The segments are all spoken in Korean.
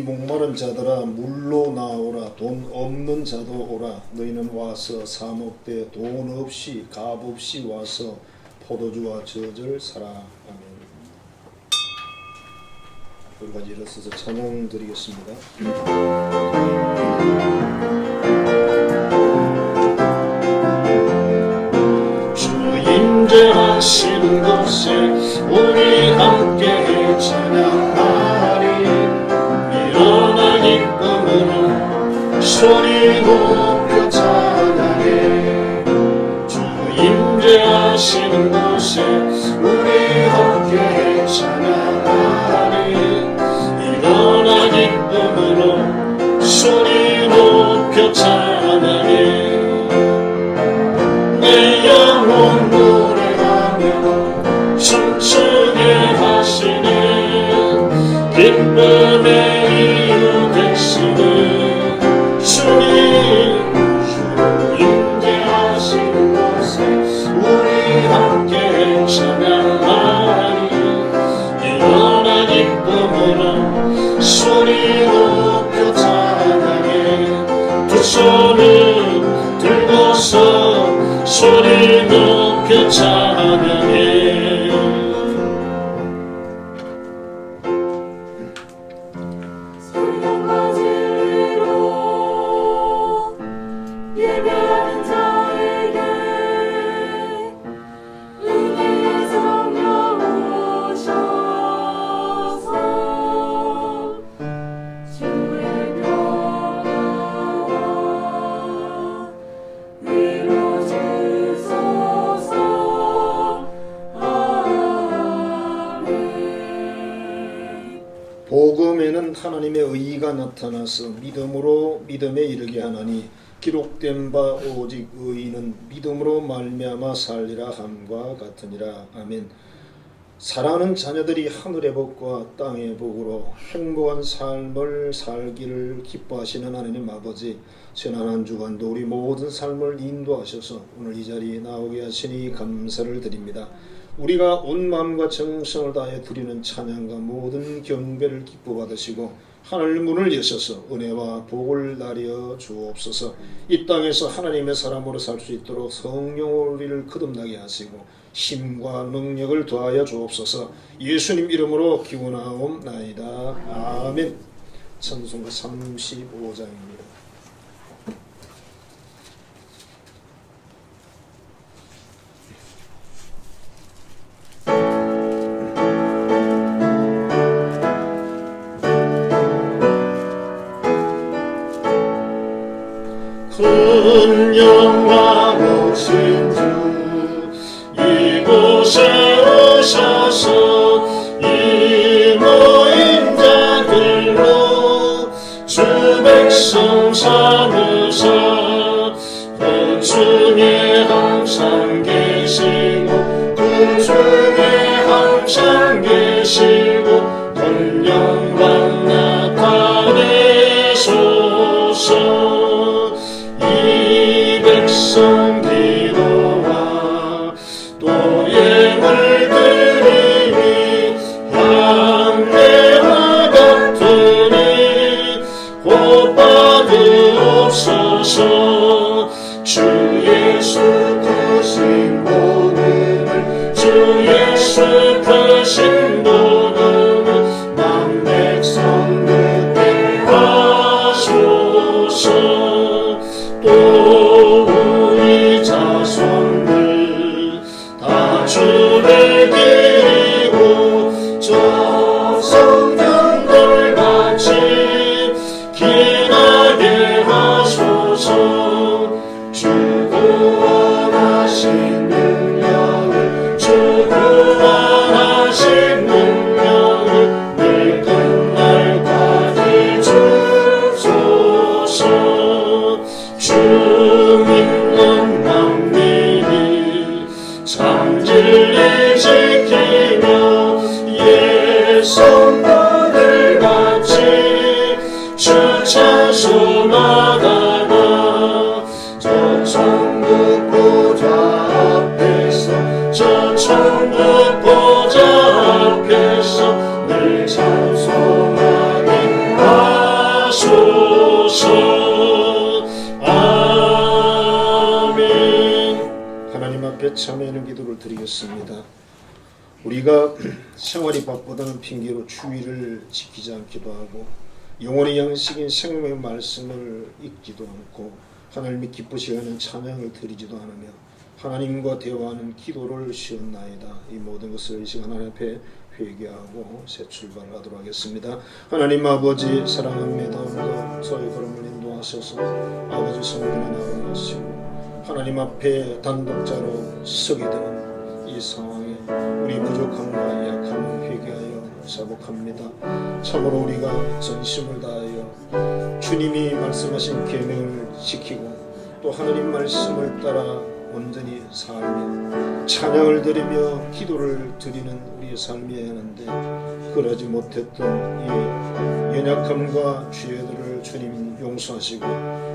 목마른 자들아 물로 나오라. 돈 없는 자도 오라. 너희는 와서 사 먹되 돈 없이 값 없이 와서 포도주와 젖을 사라. 아멘. 우리 같이 일어서서 찬양 드리겠습니다. 주 임재하시는 곳에 우리 함께 찬양하리. 일어나 기쁨으로 소리 높여 찬양해. 주 임재하시는 곳에 우리 함께 찬양하리. 일어나 기쁨으로 소리 높여 찬양해. 내 영혼 노래하며 춤추게 하시네. 기쁨의 이유 되시는 주님. 주 임재하시는 곳에 우리 함께 찬양하리. 일어나 기쁨으로 소리 높여 찬양해. 두 손을 들고서 소리 높여 찬양해. 성령과 진리로 예배하는 자에게 은혜의 성령 오셔서 주의 평안과 위로 주소서. 아멘. 복음에는 하나님의 의가 나타나서 믿음으로 믿음에 이르게 하나니 기록된 바 오직 의인은 믿음으로 말미암아 살리라 함과 같으니라. 아멘. 사랑하는 자녀들이 하늘의 복과 땅의 복으로 행복한 삶을 살기를 기뻐하시는 하나님 아버지, 지난 한 주간도 우리 모든 삶을 인도하셔서 오늘 이 자리에 나오게 하시니 감사를 드립니다. 우리가 온 마음과 정성을 다해 드리는 찬양과 모든 경배를 기뻐 받으시고 하늘 문을 여셔서 은혜와 복을 나려 주옵소서. 이 땅에서 하나님의 사람으로 살 수 있도록 성령으로 우리를 거듭나게 하시고 힘과 능력을 더하여 주옵소서. 예수님 이름으로 기원하옵나이다. 아멘. 찬송가 35장입니다. 큰 영광 오신 주 이곳에 오셔서 이 모인 자들로 주 백성 삼으사 그 중에 항상 계시고 그 중에 항상 계시고 온 영광 나타내소서. 이 백성 기도와 또 예물 드리니 향례와 같으니 곧 받으옵소서. 주 예수 크신 복음을 주 예수 크신 복음을 만 백성 듣게 하소서. 또 우리 자손들 다 주를 드리고 저 성경들 같이 기나게 하소서. 주 구원하신 능력을 주 구원하신 능력을 늘 끝날까지 주소서. 주 믿는 만민이 참 진리 지키며 옛 성도들 같이 주 찬송하다가 저 천국 보좌 앞에서 저 천국 보좌 앞에서 늘 찬송하게 하소서. 참여하는 기도를 드리겠습니다. 우리가 생활이 바쁘다는 핑계로 주의를 지키지 않기도 하고 영혼의 양식인 생명의 말씀을 읽지도 않고 하나님이 기쁘시게 하는 찬양을 드리지도 않으며 하나님과 대화하는 기도를 쉬었나이다. 이 모든 것을 이 시간 하나님 앞에 회개하고 새 출발을 하도록 하겠습니다. 하나님 아버지 사랑합니다. 오늘도 저희 걸음을 인도하셔서 아버지 성전에 나오게 하시고 하나님 앞에 단독자로 서게 되는 이 상황에 우리 부족함과 약함을 회개하여 자복합니다. 참으로 우리가 전심을 다하여 주님이 말씀하신 계명을 지키고 또 하나님 말씀을 따라 온전히 살며 찬양을 드리며 기도를 드리는 우리의 삶이어야 하는데 그러지 못했던 이 연약함과 죄들을 주님 용서하시고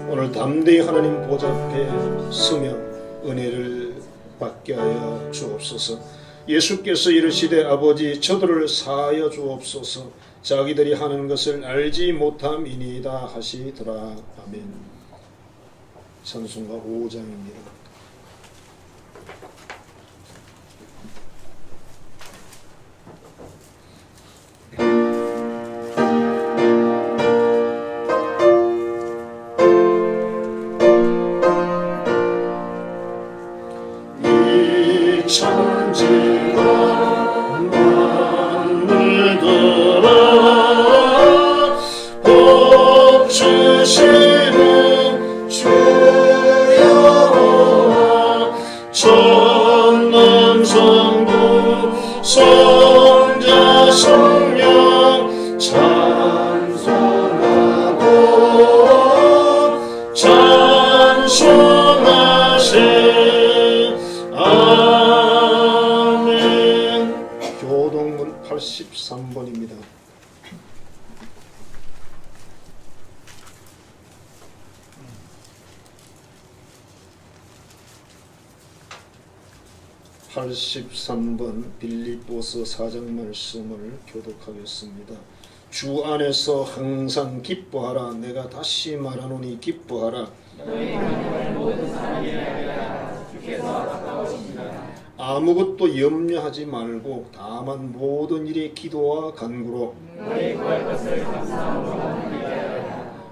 오늘 담대히 하나님 보좌 앞에 서며 은혜를 받게 하여 주옵소서. 예수께서 이르시되 아버지 저들을 사하여 주옵소서. 자기들이 하는 것을 알지 못함이니이다 하시더라. 아멘. 찬송가 5장입니다. 천지가 만물들아 복 주시는 주여 전능 성부 성자 성령 찬송하고 찬송하세. 교동문 83번입니다. 빌립보서 4장 말씀을 교독하겠습니다. 주 안에서 항상 기뻐하라. 내가 다시 말하노니 기뻐하라. 아무것도 염려하지 말고 다만 모든 일에 기도와 간구로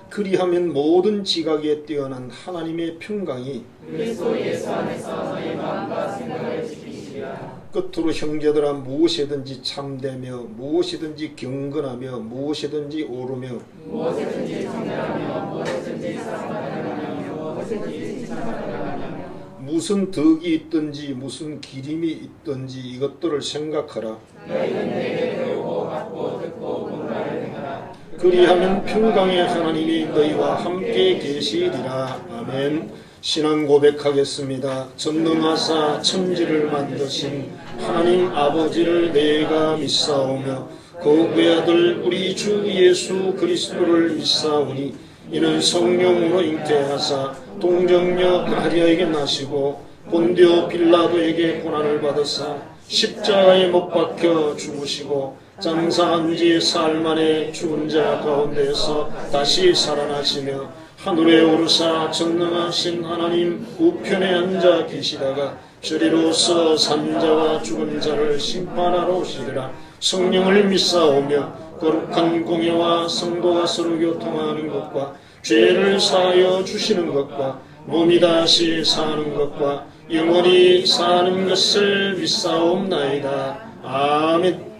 그리하면 모든 지각에 뛰어난 하나님의 평강이 그리스도 예수 안에서 너희 마음과 생각을 지키시리라. 끝으로 형제들아 무엇이든지 참되며 무엇이든지 경건하며 무엇이든지 오르며 무엇이든지 정결하며 무엇이든지 사랑하며 무엇이든지 칭찬하며 무슨 덕이 있든지 무슨 기림이 있든지 이것들을 생각하라. 너희는 내게 배우고 받고 듣고 본 바를 행하라. 그리하면 평강의 하나님이 너희와 함께 계시리라. 아멘. 신앙 고백하겠습니다. 전능하사 천지를 만드신 하나님 아버지를 내가 믿사오며 그 외아들 우리 주 예수 그리스도를 믿사오니 이는 성령으로 잉태하사 동정녀 마리아에게 나시고 본디오 빌라도에게 고난을 받으사 십자가에 못 박혀 죽으시고 장사한 지 사흘 만에 죽은 자 가운데서 다시 살아나시며 하늘에 오르사 전능하신 하나님 우편에 앉아 계시다가 저리로서 산자와 죽은 자를 심판하러 오시리라. 성령을 믿사오며 거룩한 공예와 성도가 서로 교통하는 것과 죄를 사하여 주시는 것과 몸이 다시 사는 것과 영원히 사는 것을 믿사옵나이다. 아멘.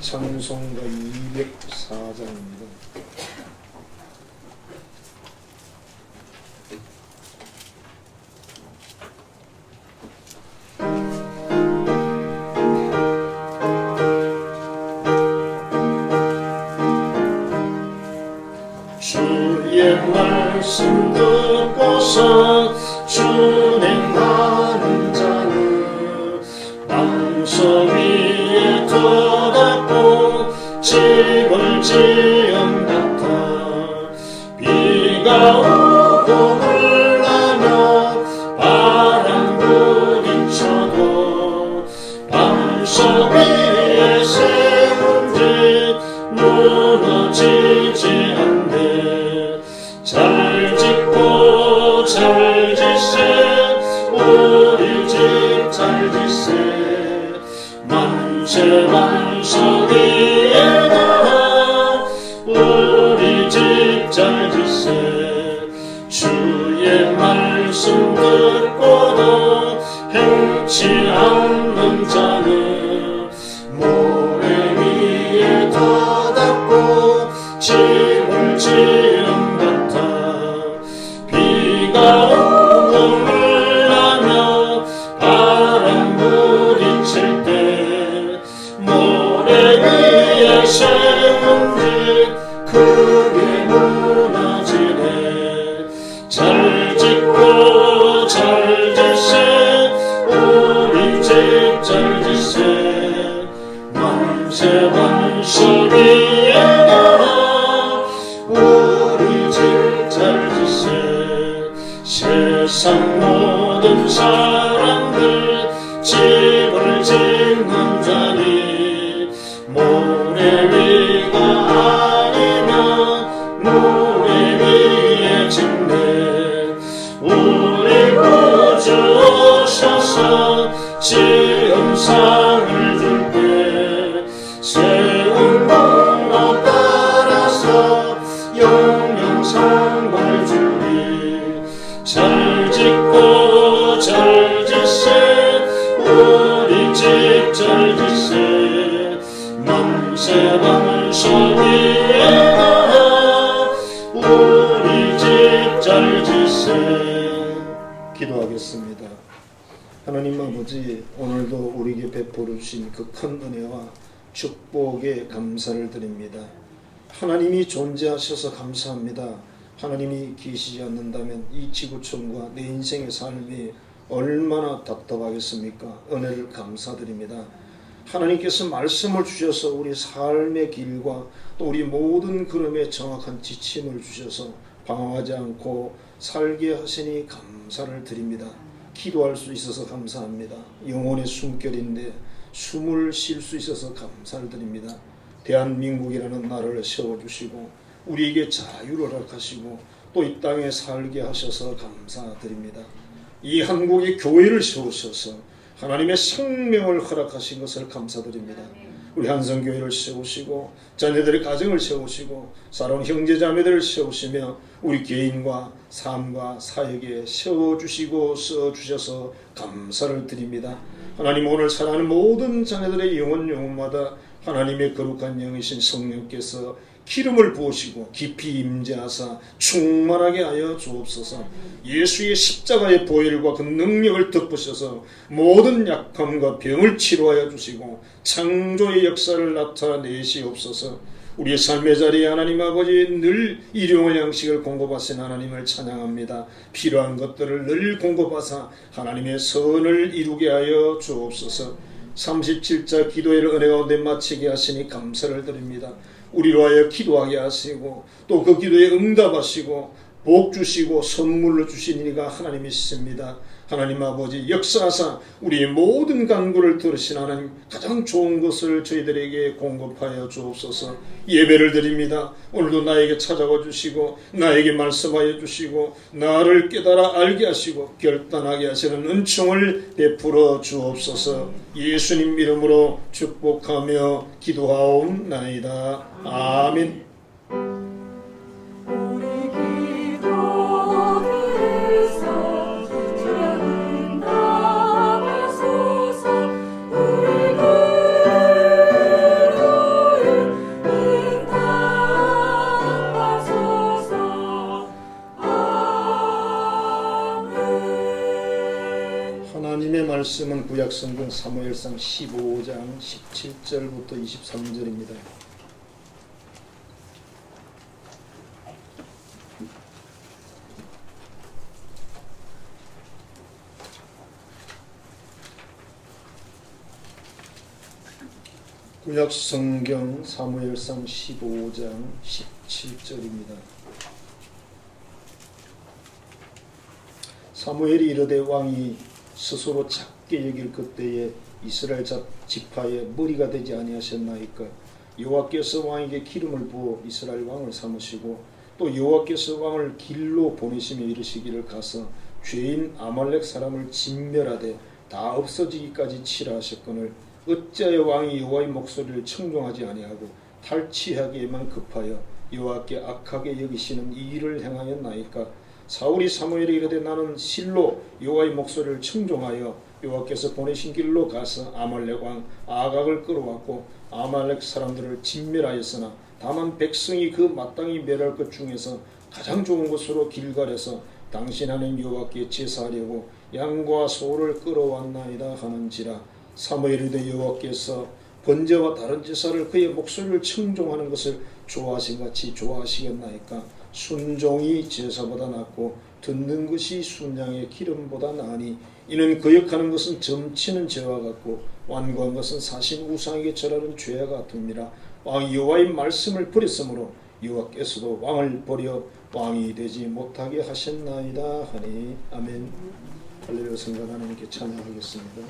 찬송가 204장입니다. 주의 말씀 듣고서 준행하는 자는 땅속 위에 돋았고 지골지형 같아 비가 오고 물나며 바람 부딪혀도 땅속 위에 세운 집 무너지지 않네. 잘 짓고 잘 짓세 우리 집 잘 지세 만세 만석 위에다 우리 집 잘 지세 주의 말씀 듣고도 행치 않는 자는 모래 위에 터닫고 지울 지음 같아 비가 오고 물나며 바람 부딪힐 때 모래 위에 세운 집 크게 무너지네 잘 짓고 잘 지세 우리 집 잘 지세 만세 만석 위에다 우리 집 잘 지세 세상 모든 사람들 집을 짓는 자니 모래 위가 아니면 모래 위에 짓네 우리 구주 오셔서 지음상을 줄때 세운 공로 따라서 영영상을 주리 잘 짓고 잘 지세 우리 집 잘 지세 만세 만석 위에다 우리 집 잘 지세 기도하겠습니다. 하나님 아버지 오늘도 우리에게 베풀어 주신 그 큰 은혜와 축복에 감사를 드립니다. 하나님이 존재하셔서 감사합니다. 하나님이 계시지 않는다면 이 지구촌과 내 인생의 삶이 얼마나 답답하겠습니까? 은혜를 감사드립니다. 하나님께서 말씀을 주셔서 우리 삶의 길과 또 우리 모든 걸음에 정확한 지침을 주셔서 방황하지 않고 살게 하시니 감사를 드립니다. 기도할 수 있어서 감사합니다. 영혼의 숨결인데 숨을 쉴 수 있어서 감사를 드립니다. 대한민국이라는 나라를 세워주시고 우리에게 자유를 허락하시고 또 이 땅에 살게 하셔서 감사드립니다. 이 한국의 교회를 세우셔서 하나님의 생명을 허락하신 것을 감사드립니다. 우리 한성교회를 세우시고 자녀들의 가정을 세우시고 사랑하는 형제자매들을 세우시며 우리 개인과 삶과 사역에 세워주시고 써주셔서 감사를 드립니다. 하나님 오늘 사랑하는 모든 자녀들의 영혼마다 하나님의 거룩한 영이신 성령께서 기름을 부으시고 깊이 임재하사 충만하게 하여 주옵소서. 예수의 십자가의 보혈과 그 능력을 덮으셔서 모든 약함과 병을 치료하여 주시고 창조의 역사를 나타내시옵소서. 우리의 삶의 자리에 하나님 아버지 늘 일용할 양식을 공급하신 하나님을 찬양합니다. 필요한 것들을 늘 공급하사 하나님의 선을 이루게 하여 주옵소서. 37자 기도회를 은혜 가운데 마치게 하시니 감사를 드립니다. 우리로 하여 기도하게 하시고 또 그 기도에 응답하시고 복 주시고 선물로 주신 이가 하나님이십니다. 하나님 아버지 역사하사 우리의 모든 간구를 들으신 하나님 가장 좋은 것을 저희들에게 공급하여 주옵소서. 예배를 드립니다. 오늘도 나에게 찾아와 주시고 나에게 말씀하여 주시고 나를 깨달아 알게 하시고 결단하게 하시는 은총을 베풀어 주옵소서. 예수님 이름으로 축복하며 기도하옵나이다. 아멘. 하나님의 말씀은 구약성경 사무엘상 15장 17절부터 23절입니다. 구약성경 사무엘상 15장 17절입니다. 사무엘이 이르되 왕이 스스로 작게 여길 그때에 이스라엘 지파의 머리가 되지 아니하셨나이까. 여호와께서 왕에게 기름을 부어 이스라엘 왕을 삼으시고 또 여호와께서 왕을 길로 보내시며 이르시기를 가서 죄인 아말렉 사람을 진멸하되 다 없어지기까지 치라 하셨거늘 어찌하여 왕이 여호와의 목소리를 청종하지 아니하고 탈취하기에만 급하여 여호와께 악하게 여기시는 이 일을 행하였나이까. 사울이 사무엘에게 이르되 나는 실로 여호와의 목소리를 청종하여 여호와께서 보내신 길로 가서 아말렉 왕 아각을 끌어왔고 아말렉 사람들을 진멸하였으나 다만 백성이 그 마땅히 멸할 것 중에서 가장 좋은 곳으로 길갈에서 당신 하나님 여호와께 제사하려고 양과 소를 끌어왔나이다 하는지라. 사무엘이 이르되 여호와께서 번제와 다른 제사를 그의 목소리를 청종하는 것을 좋아하신 같이 좋아하시겠나이까. 순종이 제사보다 낫고 듣는 것이 순양의 기름보다 나으니 이는 거역하는 것은 점치는 죄와 같고 완고한 것은 사신 우상에게 절하는 죄와 같음이라. 왕이 여호와의 말씀을 버렸으므로 여호와께서도 왕을 버려 왕이 되지 못하게 하셨나이다 하니. 아멘. 할렐루야. 성가 하나님께 찬양하겠습니다.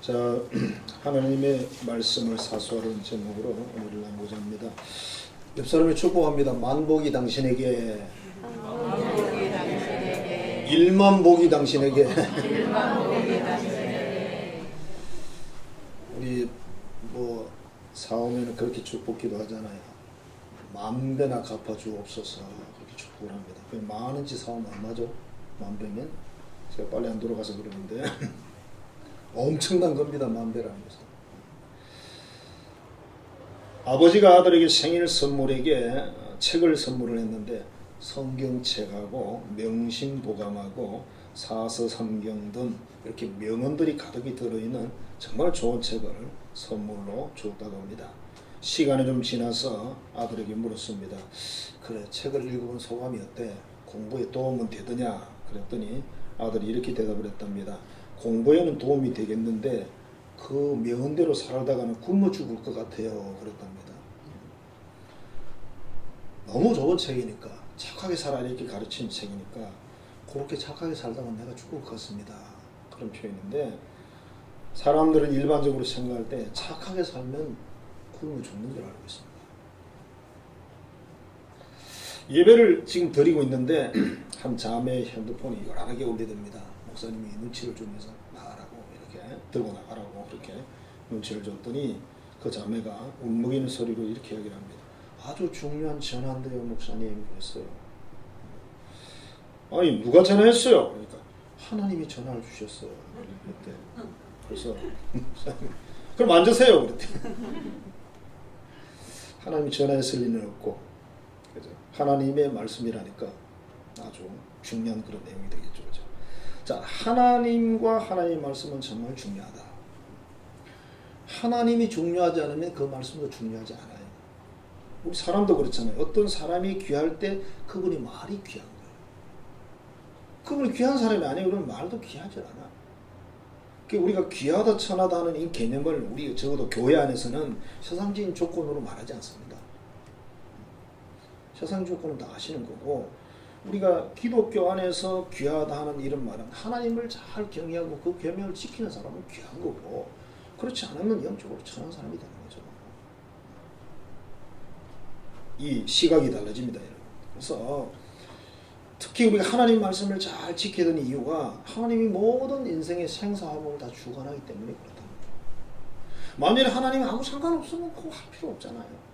자, 하나님의 말씀을 사수하는 제목으로 오늘 나누고자 합니다. 옆 사람이 축복합니다. 만복이 당신에게, 일만복이 당신에게. 우리 뭐 사오면 그렇게 축복기도 하잖아요. 만배나 갚아주옵소서 그렇게 축복을 합니다. 만원치 사오면 얼마죠? 만배면? 제가 빨리 안 돌아가서 그러는데 엄청난 겁니다. 만배라는 것은. 아버지가 아들에게 생일 선물에게 책을 선물을 했는데 성경책하고 명심보감하고 사서삼경 등 이렇게 명언들이 가득히 들어있는 정말 좋은 책을 선물로 주었다고 합니다. 시간이 좀 지나서 아들에게 물었습니다. 그래, 책을 읽어본 소감이 어때? 공부에 도움은 되더냐? 그랬더니 아들이 이렇게 대답을 했답니다. 공부에는 도움이 되겠는데 그 명언대로 살다가는 굶어 죽을 것 같아요. 그랬답니다. 너무 좋은 책이니까, 착하게 살아 이렇게 가르치는 책이니까 그렇게 착하게 살다가 내가 죽을 것 같습니다. 그런 표현인데, 사람들은 일반적으로 생각할 때 착하게 살면 굶어 죽는 줄 알고 있습니다. 예배를 지금 드리고 있는데 한 자매의 핸드폰이 요란하게 울리됩니다. 목사님이 눈치를 주면서 나가라고, 이렇게 들고 나가라고 그렇게 눈치를 줬더니 그 자매가 울먹이는 소리로 이렇게 얘기를 합니다. 아주 중요한 전화인데요 목사님. 그랬어요. 아니 누가 전화했어요? 그러니까 하나님이 전화를 주셨어요. 그랬대. 그래서 목사님 그럼 앉으세요. 그랬대. 하나님이 전화했을 리는 없고 그죠? 하나님의 말씀이라니까 아주 중요한 그런 내용이 되겠죠. 그죠? 자, 하나님과 하나님의 말씀은 정말 중요하다. 하나님이 중요하지 않으면 그 말씀도 중요하지 않아요. 우리 사람도 그렇잖아요. 어떤 사람이 귀할 때 그분이 말이 귀한 거예요. 그분이 귀한 사람이 아니에요. 그러면 말도 귀하지 않아. 우리가 귀하다 천하다 하는 이 개념을 우리 적어도 교회 안에서는 세상적인 조건으로 말하지 않습니다. 세상 조건은 다 아시는 거고, 우리가 기독교 안에서 귀하다 하는 이런 말은 하나님을 잘 경외하고 그 계명을 지키는 사람은 귀한 거고, 그렇지 않으면 영적으로 천한 사람이 되는 거죠. 이 시각이 달라집니다, 여러분. 그래서 특히 우리가 하나님 말씀을 잘 지켜야 되는 이유가 하나님이 모든 인생의 생사화복을 다 주관하기 때문에 그렇다는 거죠. 만약에 하나님이 아무 상관없으면 그거 할 필요 없잖아요.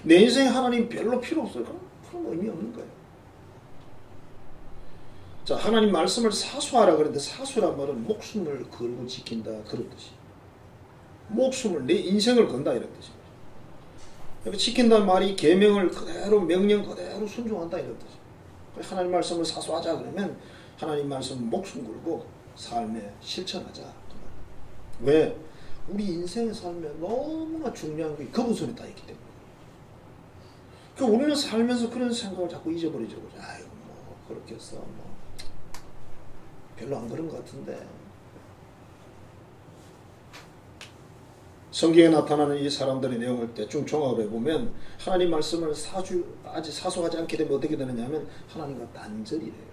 내 인생에 하나님 별로 필요 없어요. 그럼 의미 없는 거예요. 자, 하나님 말씀을 사수하라 그랬는데, 사수란 말은 목숨을 걸고 지킨다 그런 뜻이. 목숨을, 내 인생을 건다 이런 뜻이에요. 그러니까 지킨다는 말이 계명을 그대로, 명령 그대로 순종한다 이런 뜻이에요. 하나님 말씀을 사수하자 그러면 하나님 말씀 목숨 걸고 삶에 실천하자. 왜? 우리 인생의 삶에 너무나 중요한 게 그분 손에 다 있기 때문에. 그러니까 우리는 살면서 그런 생각을 자꾸 잊어버리죠. 아이고 뭐 그렇게 했어, 뭐 별로 안 그런 것 같은데. 성경에 나타나는 이 사람들의 내용을 대충 종합해 보면 하나님 말씀을 아직 사수하지 않게 되면 어떻게 되느냐면 하나님과 단절이 돼요.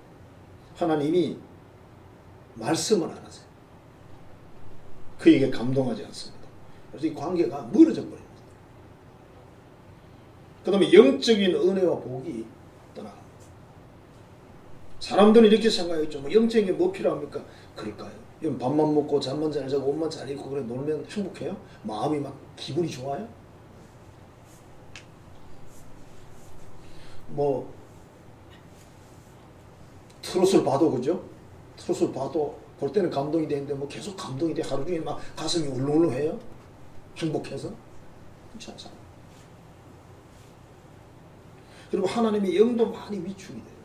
하나님이 말씀을 안 하세요. 그에게 감동하지 않습니다. 그래서 이 관계가 멀어져 버립니다. 그 다음에 영적인 은혜와 복이 떠나갑니다. 사람들은 이렇게 생각했죠. 뭐 영적인 게 뭐 필요합니까? 그럴까요? 밥만 먹고 잠만 잘 자고 옷만 잘 입고 그래 놀면 행복해요? 마음이 막 기분이 좋아요? 뭐 트롯을 봐도 그죠? 트롯을 봐도 볼 때는 감동이 되는데 뭐 계속 감동이 돼. 하루 종일 막 가슴이 울렁울렁해요? 행복해서? 그렇지 않잖아요. 그리고 하나님의 영도 많이 위축이 돼요.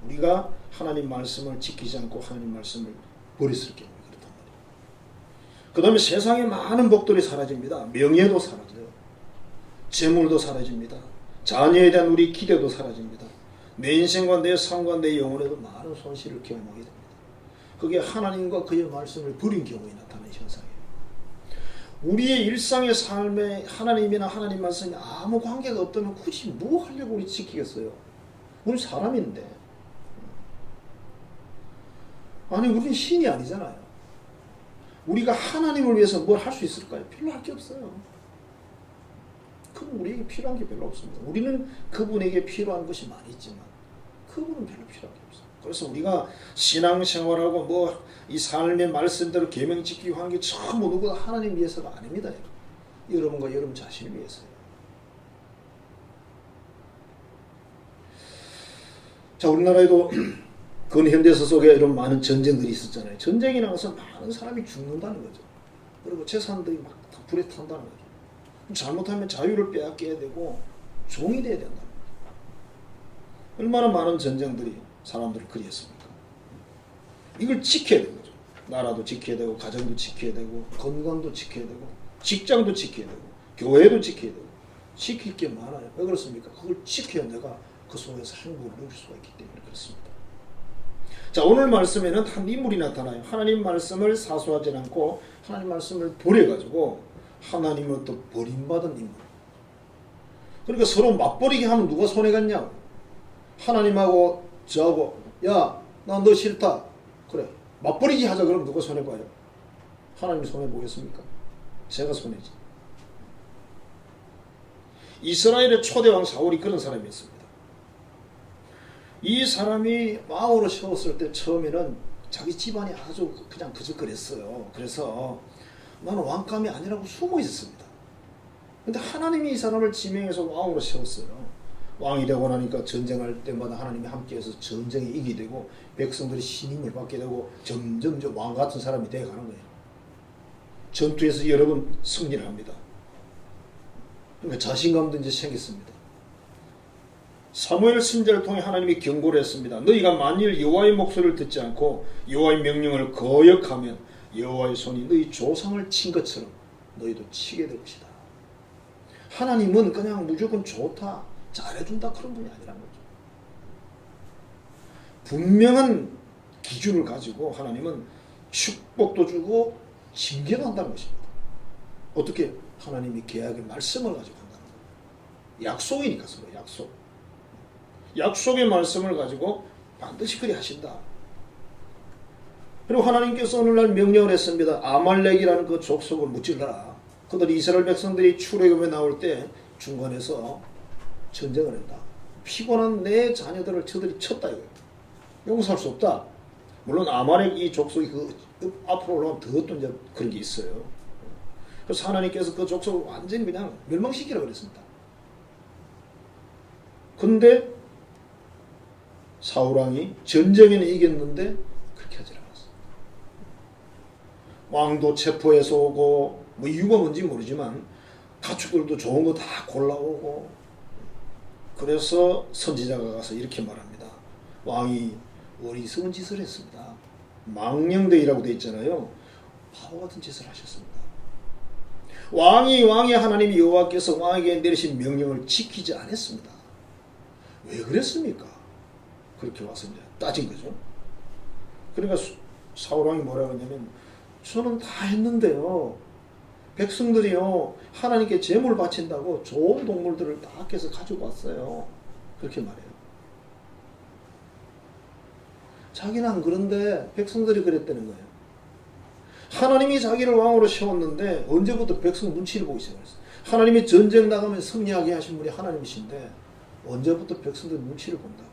우리가 하나님 말씀을 지키지 않고 하나님 말씀을 버렸을 경우에 그렇단 말이에요. 그 다음에 세상에 많은 복들이 사라집니다. 명예도 사라져요. 재물도 사라집니다. 자녀에 대한 우리 기대도 사라집니다. 내 인생과 내 삶과 내 영혼에도 많은 손실을 경험하게 됩니다. 그게 하나님과 그의 말씀을 버린 경우에 나타나는 현상이에요. 우리의 일상의 삶에 하나님이나 하나님 말씀이 아무 관계가 없다면 굳이 뭐 하려고 우리 지키겠어요? 우리 사람인데. 아니, 우리는 신이 아니잖아요. 우리가 하나님을 위해서 뭘 할 수 있을까요? 별로 할 게 없어요. 그분 우리에게 필요한 게 별로 없습니다. 우리는 그분에게 필요한 것이 많이 있지만 그분은 별로 필요한 게 없어요. 그래서 우리가 신앙생활하고 뭐 이 삶의 말씀대로 계명 지키고 하는 게 전부 누구나 하나님 위해서가 아닙니다. 여러분과 여러분 자신을 위해서요. 자, 우리나라에도 근현대사 속에 이런 많은 전쟁들이 있었잖아요. 전쟁이 나서 많은 사람이 죽는다는 거죠. 그리고 재산들이 막 불에 탄다는 거죠. 잘못하면 자유를 빼앗겨야 되고 종이 돼야 된다는 거죠. 얼마나 많은 전쟁들이 사람들을 그리했습니까? 이걸 지켜야 되는 거죠. 나라도 지켜야 되고 가정도 지켜야 되고 건강도 지켜야 되고 직장도 지켜야 되고 교회도 지켜야 되고 지킬 게 많아요. 왜 그렇습니까? 그걸 지켜야 내가 그 속에서 행복을 누릴 수가 있기 때문에 그렇습니다. 자, 오늘 말씀에는 한 인물이 나타나요. 하나님 말씀을 사수하지 않고 하나님 말씀을 버려가지고 하나님을 또 버림받은 인물. 그러니까 서로 맞버리게 하면 누가 손해갔냐고. 하나님하고 저하고 야, 나 너 싫다. 그래. 맞버리기 하자 그러면 누가 손해봐요? 하나님이 손해보겠습니까? 제가 손해지. 이스라엘의 초대왕 사울이 그런 사람이었습니다. 이 사람이 왕으로 세웠을 때 처음에는 자기 집안이 아주 그냥 그저그랬어요. 그래서 나는 왕감이 아니라고 숨어 있었습니다. 근데 하나님이 이 사람을 지명해서 왕으로 세웠어요. 왕이 되고 나니까 전쟁할 때마다 하나님이 함께해서 전쟁에 이기게 되고 백성들이 신임을 받게 되고 점점 왕 같은 사람이 되어가는 거예요. 전투에서 여러 번 승리를 합니다. 그러니까 자신감도 이제 생겼습니다. 사무엘 선지자를 통해 하나님이 경고를 했습니다. 너희가 만일 여호와의 목소리를 듣지 않고 여호와의 명령을 거역하면 여호와의 손이 너희 조상을 친 것처럼 너희도 치게 될 것이다. 하나님은 그냥 무조건 좋다, 잘해준다 그런 분이 아니라는 거죠. 분명한 기준을 가지고 하나님은 축복도 주고 징계도 한다는 것입니다. 어떻게? 하나님이 계약의 말씀을 가지고 한다는 거예요. 약속이니까 서로 약속. 약속의 말씀을 가지고 반드시 그리 하신다. 그리고 하나님께서 오늘날 명령을 했습니다. 아말렉이라는 그 족속을 무찔러라. 그들이 이스라엘 백성들이 출애굽에 나올 때 중간에서 전쟁을 했다. 피곤한 내 자녀들을 저들이 쳤다 이거예요. 용서할 수 없다. 물론 아말렉 이 족속이 그 앞으로 올라가면 더 또 이제 그런 게 있어요. 그래서 하나님께서 그 족속을 완전히 그냥 멸망시키라고 그랬습니다. 근데 사울왕이 전쟁에는 이겼는데 그렇게 하지 않았어. 왕도 체포해서 오고 뭐 이유가 뭔지 모르지만 가축들도 좋은 거 다 골라오고 그래서 선지자가 가서 이렇게 말합니다. 왕이 어리석은 짓을 했습니다. 망령되이라고 되어 있잖아요. 바보 같은 짓을 하셨습니다. 왕이 하나님 여호와께서 왕에게 내리신 명령을 지키지 않았습니다. 왜 그랬습니까? 그렇게 와서 이제 따진 거죠. 그러니까 사울왕이 뭐라고 하냐면 저는 다 했는데요. 백성들이요 하나님께 제물 바친다고 좋은 동물들을 다 아껴서 가지고 왔어요. 그렇게 말해요. 자기는 안 그런데 백성들이 그랬다는 거예요. 하나님이 자기를 왕으로 세웠는데 언제부터 백성 눈치를 보기 시작했어요. 하나님이 전쟁 나가면 승리하게 하신 분이 하나님이신데 언제부터 백성들 눈치를 본다.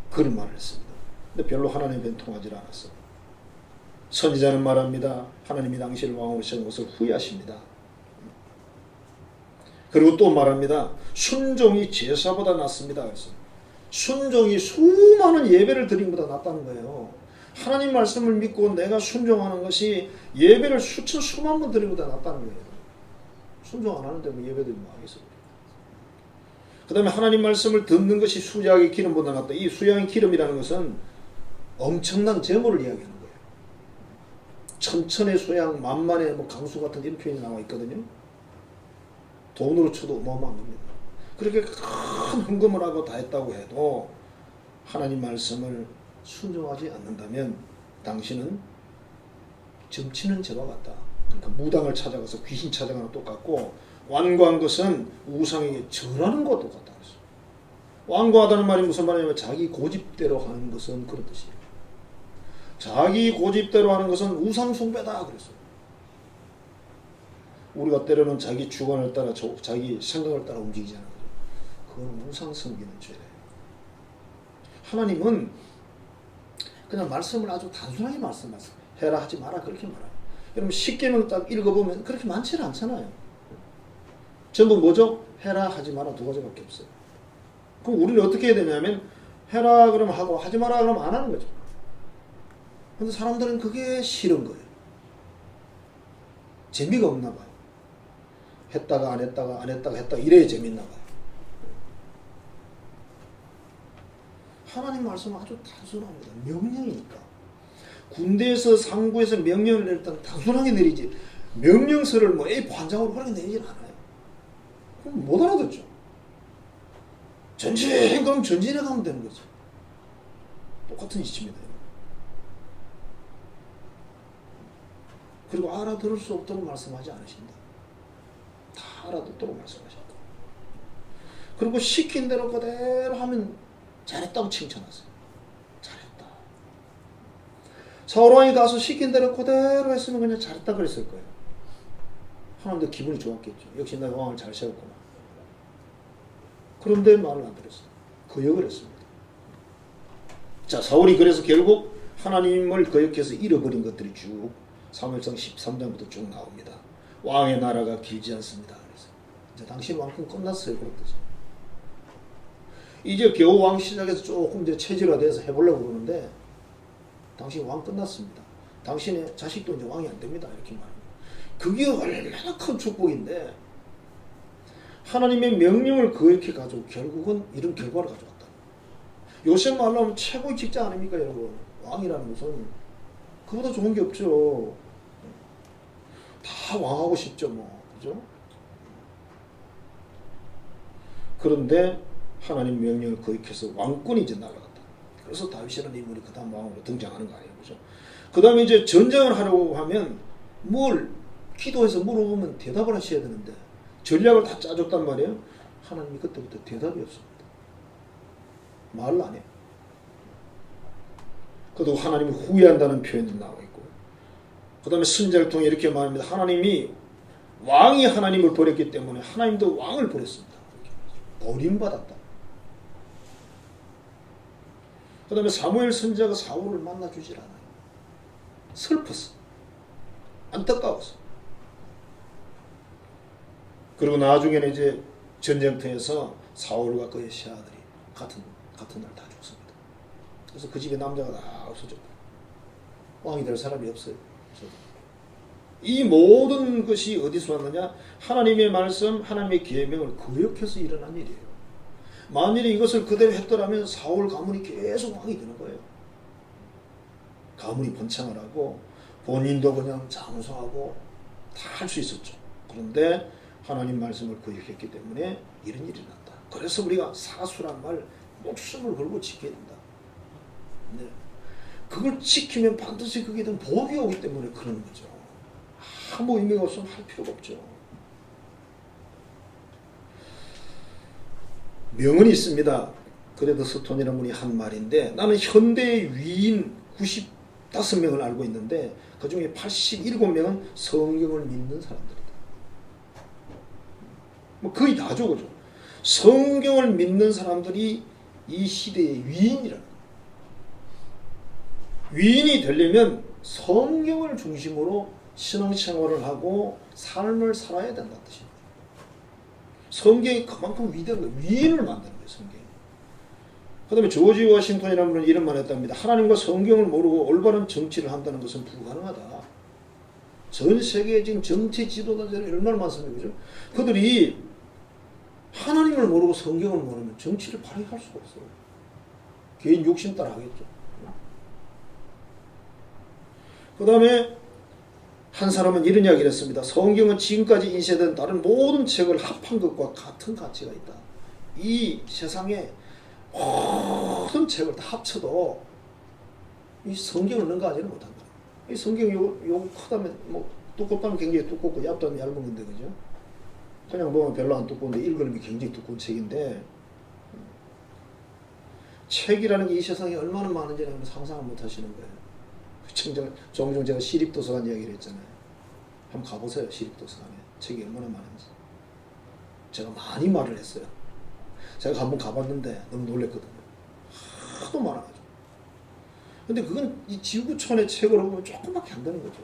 그런 말을 했습니다. 근데 별로 하나님은 통하지 않았어. 선지자는 말합니다. 하나님이 당신을 왕으로 세운 것을 후회하십니다. 그리고 또 말합니다. 순종이 제사보다 낫습니다. 그래서 순종이 수많은 예배를 드린 것보다 낫다는 거예요. 하나님 말씀을 믿고 내가 순종하는 것이 예배를 수천 수만 번 드린 것보다 낫다는 거예요. 순종 안 하는데 뭐 예배 드리면 뭐 하겠어요. 그 다음에 하나님 말씀을 듣는 것이 수양의 기름보다 낫다. 이 수양의 기름이라는 것은 엄청난 재물을 이야기하는 거예요. 천천의 수양, 만만의 뭐 강수 같은 이런 표현이 나와 있거든요. 돈으로 쳐도 어마어마한 겁니다. 그렇게 큰 헌금을 하고 다 했다고 해도 하나님 말씀을 순종하지 않는다면 당신은 점치는 죄와 같다. 그러니까 무당을 찾아가서 귀신 찾아가는 것 똑같고 완고한 것은 우상에게 절하는 것도 똑같다. 완고하다는 말이 무슨 말이냐면 자기 고집대로 하는 것은 그런 뜻이에요. 자기 고집대로 하는 것은 우상 숭배다 그랬어요. 우리가 때로는 자기 주관을 따라 자기 생각을 따라 움직이잖아요. 그건 우상 섬기는 죄래요. 하나님은 그냥 말씀을 아주 단순하게 말씀하세요. 해라 하지 마라 그렇게 말해요. 여러분 십계명 딱 읽어보면 그렇게 많지는 않잖아요. 전부 뭐죠? 해라 하지 마라 두 가지밖에 없어요. 그럼 우리는 어떻게 해야 되냐면 해라 그러면 하고 하지 마라 그러면 안 하는 거죠. 근데 사람들은 그게 싫은 거예요. 재미가 없나 봐요. 했다가 안 했다가 안 했다가 했다가 이래야 재밌나 봐요. 하나님 말씀은 아주 단순합니다. 명령이니까. 군대에서 상부에서 명령을 내릴 때는 단순하게 내리지 명령서를 뭐 A4 한 장으로 그렇게 내리진 않아요. 그럼 못 알아듣죠. 전진 그럼 전진해 가면 되는 거죠. 똑같은 이치입니다. 그리고 알아들을 수 없도록 말씀하지 않으신다. 다 알아듣도록 말씀하신다. 그리고 시킨 대로 그대로 하면 잘했다고 칭찬하세요. 잘했다. 사울왕이 가서 시킨 대로 그대로 했으면 그냥 잘했다 그랬을 거예요. 하나님도 기분이 좋았겠죠. 역시 내가 왕을 잘 세웠구나. 그런데 말을 안 들었어요. 거역을 했습니다. 자, 사울이 그래서 결국 하나님을 거역해서 잃어버린 것들이 쭉 사무엘상 13장부터 쭉 나옵니다. 왕의 나라가 길지 않습니다. 그래서 이제 당신 왕권 끝났어요. 그렇듯이. 이제 겨우 왕 시작해서 조금 이제 체질화돼서 해보려고 그러는데 당신 왕 끝났습니다. 당신의 자식도 이제 왕이 안 됩니다. 이렇게 말합니다. 그게 얼마나 큰 축복인데 하나님의 명령을 그렇게 가지고 결국은 이런 결과를 가져왔다. 요새 말로 하면 최고의 직장 아닙니까 여러분? 왕이라는 것은 그보다 좋은 게 없죠. 다 왕하고 싶죠 뭐. 그죠? 그런데 하나님 명령을 거역해서 왕권이 이제 날아갔다. 그래서 다윗이라는 인물이 그 다음 왕으로 등장하는 거 아니에요. 그죠? 그 다음에 이제 전쟁을 하려고 하면 뭘 기도해서 물어보면 대답을 하셔야 되는데 전략을 다 짜줬단 말이에요. 하나님이 그때부터 대답이 없습니다. 말을 안 해요. 그래도 하나님이 후회한다는 표현도 나와 있고, 그 다음에 선지자를 통해 이렇게 말합니다. 하나님이 왕이 하나님을 버렸기 때문에 하나님도 왕을 버렸습니다. 버림받았다. 그 다음에 사무엘 선지자가 사울을 만나주질 않아요. 슬펐어. 안타까웠어. 그리고 나중에는 이제 전쟁터에서 사울과 그의 시아들이 같은 날 다 죽습니다. 그래서 그 집에 남자가 다 없어졌다. 왕이 될 사람이 없어요. 이 모든 것이 어디서 왔느냐? 하나님의 말씀, 하나님의 계명을 거역해서 일어난 일이에요. 만일에 이것을 그대로 했더라면 사울 가문이 계속 왕이 되는 거예요. 가문이 번창을 하고 본인도 그냥 장수하고 다 할 수 있었죠. 그런데 하나님 말씀을 거역했기 때문에 이런 일이 났다. 그래서 우리가 사수란 말 목숨을 걸고 지켜야 된다. 네. 그걸 지키면 반드시 그게 된 복이 오기 때문에 그러는 거죠. 아무 의미가 없으면 할 필요가 없죠. 명언이 있습니다. 그래도 스톤이라는 분이 한 말인데, 나는 현대의 위인 95명을 알고 있는데 그 중에 87명은 성경을 믿는 사람들이다. 뭐 거의 다죠, 그죠? 성경을 믿는 사람들이 이 시대의 위인이라는 거예요. 위인이 되려면 성경을 중심으로 신앙생활을 하고 삶을 살아야 된다는 뜻입니다. 성경이 그만큼 위대한 거예요. 위인을 만드는 거예요, 성경이. 그 다음에 조지 워싱턴이라는 분은 이런 말을 했답니다. 하나님과 성경을 모르고 올바른 정치를 한다는 것은 불가능하다. 전 세계에 지금 정치 지도자들이 얼마나 많습니까? 그죠? 그들이 하나님을 모르고 성경을 모르면 정치를 발휘할 수가 없어요. 개인 욕심 따라 하겠죠. 그 다음에 한 사람은 이런 이야기를 했습니다. 성경은 지금까지 인쇄된 다른 모든 책을 합한 것과 같은 가치가 있다. 이 세상에 모든 책을 다 합쳐도 이 성경을 능가하지는 못한다. 이 성경이 요 크다면 뭐 두껍다면 굉장히 두껍고 얇다면 얇은 건데, 그죠? 그냥 보면 별로 안 두꺼운데 읽으면 굉장히 두꺼운 책인데, 책이라는 게 이 세상에 얼마나 많은지는 상상을 못 하시는 거예요. 종종 제가 시립도서관 이야기를 했잖아요. 한번 가보세요. 시립도서관에 책이 얼마나 많은지. 제가 많이 말을 했어요. 제가 한번 가봤는데 너무 놀랬거든요. 하도 많아가지고. 근데 그건 이 지구촌의 책으로 보면 조금밖에 안 되는 거죠.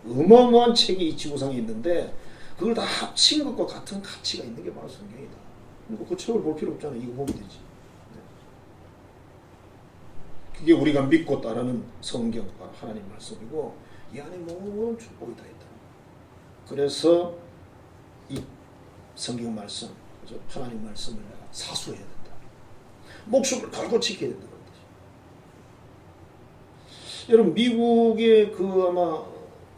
어마어마한 책이 이 지구상에 있는데 그걸 다 합친 것과 같은 가치가 있는 게 바로 성경이다. 그 책을 볼 필요 없잖아요. 이거 보면 되지. 그게 우리가 믿고 따르는 성경과 하나님 말씀이고, 이 안에 모든 축복이 다 있다. 그래서 이 성경 말씀, 하나님 말씀을 내가 사수해야 된다. 목숨을 걸고 지켜야 된다는 뜻이죠. 여러분, 미국의 그 아마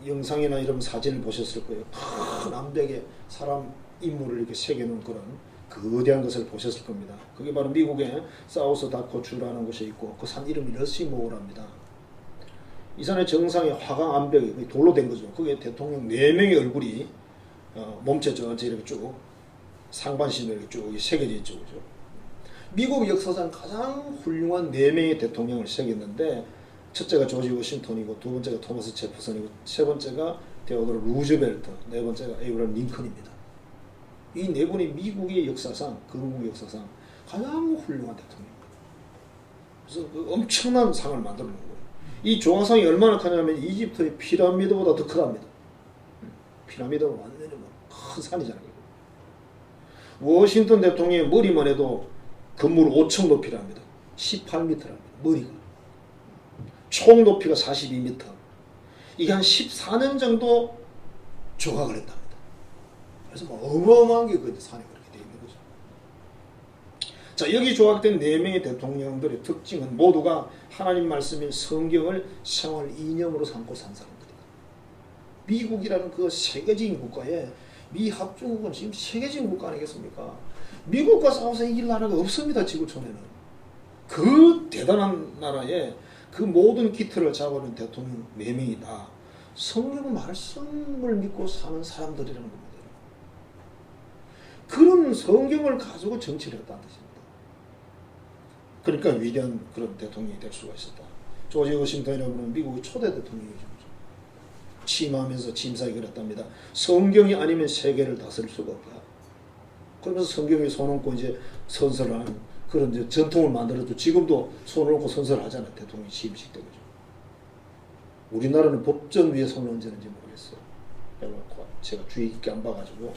영상이나 이런 사진을 보셨을 거예요. 큰 암벽에 사람 인물을 이렇게 새겨놓은 그런 거대한 것을 보셨을 겁니다. 그게 바로 미국의 사우스 다코주라는 곳에 있고, 그 산 이름이 러시모어랍니다. 이 산의 정상에 화강 암벽이 돌로 된 거죠. 그게 대통령 4명의 얼굴이 몸체 전체 이렇게 쭉 상반신으로 이렇게 쭉 새겨져 있죠. 그죠? 미국 역사상 가장 훌륭한 4명의 대통령을 새겼는데, 첫째가 조지 워싱턴이고, 두 번째가 토마스 제퍼슨이고, 세 번째가 데오도르 루즈벨트, 네 번째가 에이브라함 링컨입니다. 이 네 분이 미국의 역사상, 건국 역사상 가장 훌륭한 대통령입니다. 그래서 그 엄청난 상을 만들어 놓은 거예요. 이 조화상이 얼마나 크냐면 이집트의 피라미드보다 더 크답니다. 피라미드는 완전히 큰 산이잖아요. 워싱턴 대통령의 머리만 해도 건물 5층 높이랍니다. 18m랍니다. 머리가. 총 높이가 42m. 이게 한 14년 정도 조각을 했답니다. 그래서 뭐 어마어마한 게 그 산에 그렇게 돼 있는 거죠. 자, 여기 조각된 4명의 대통령들의 특징은 모두가 하나님 말씀인 성경을 생활 이념으로 삼고 산 사람들이다. 미국이라는 그 세계적인 국가에 미 합중국은 지금 세계적인 국가 아니겠습니까? 미국과 싸워서 이길 나라가 없습니다. 지구촌에는. 그 대단한 나라에 그 모든 기틀을 잡아낸 대통령 4명이다. 성경 말씀을 믿고 사는 사람들이라는 겁니다. 그런 성경을 가지고 정치를 했다는 뜻입니다. 그러니까 위대한 그런 대통령이 될 수가 있었다. 조지 워싱턴이라고는 미국의 초대 대통령이죠. 취임하면서 취임사에 그랬답니다. 성경이 아니면 세계를 다스릴 수가 없다. 그러면서 성경에 손 얹고 이제 선서를 하는 그런 이제 전통을 만들어도 지금도 손을 얹고 선서를 하잖아요. 대통령 취임식 때. 그죠. 우리나라는 법전 위에 손을 얹는지 모르겠어요. 제가 주의 깊게 안 봐가지고.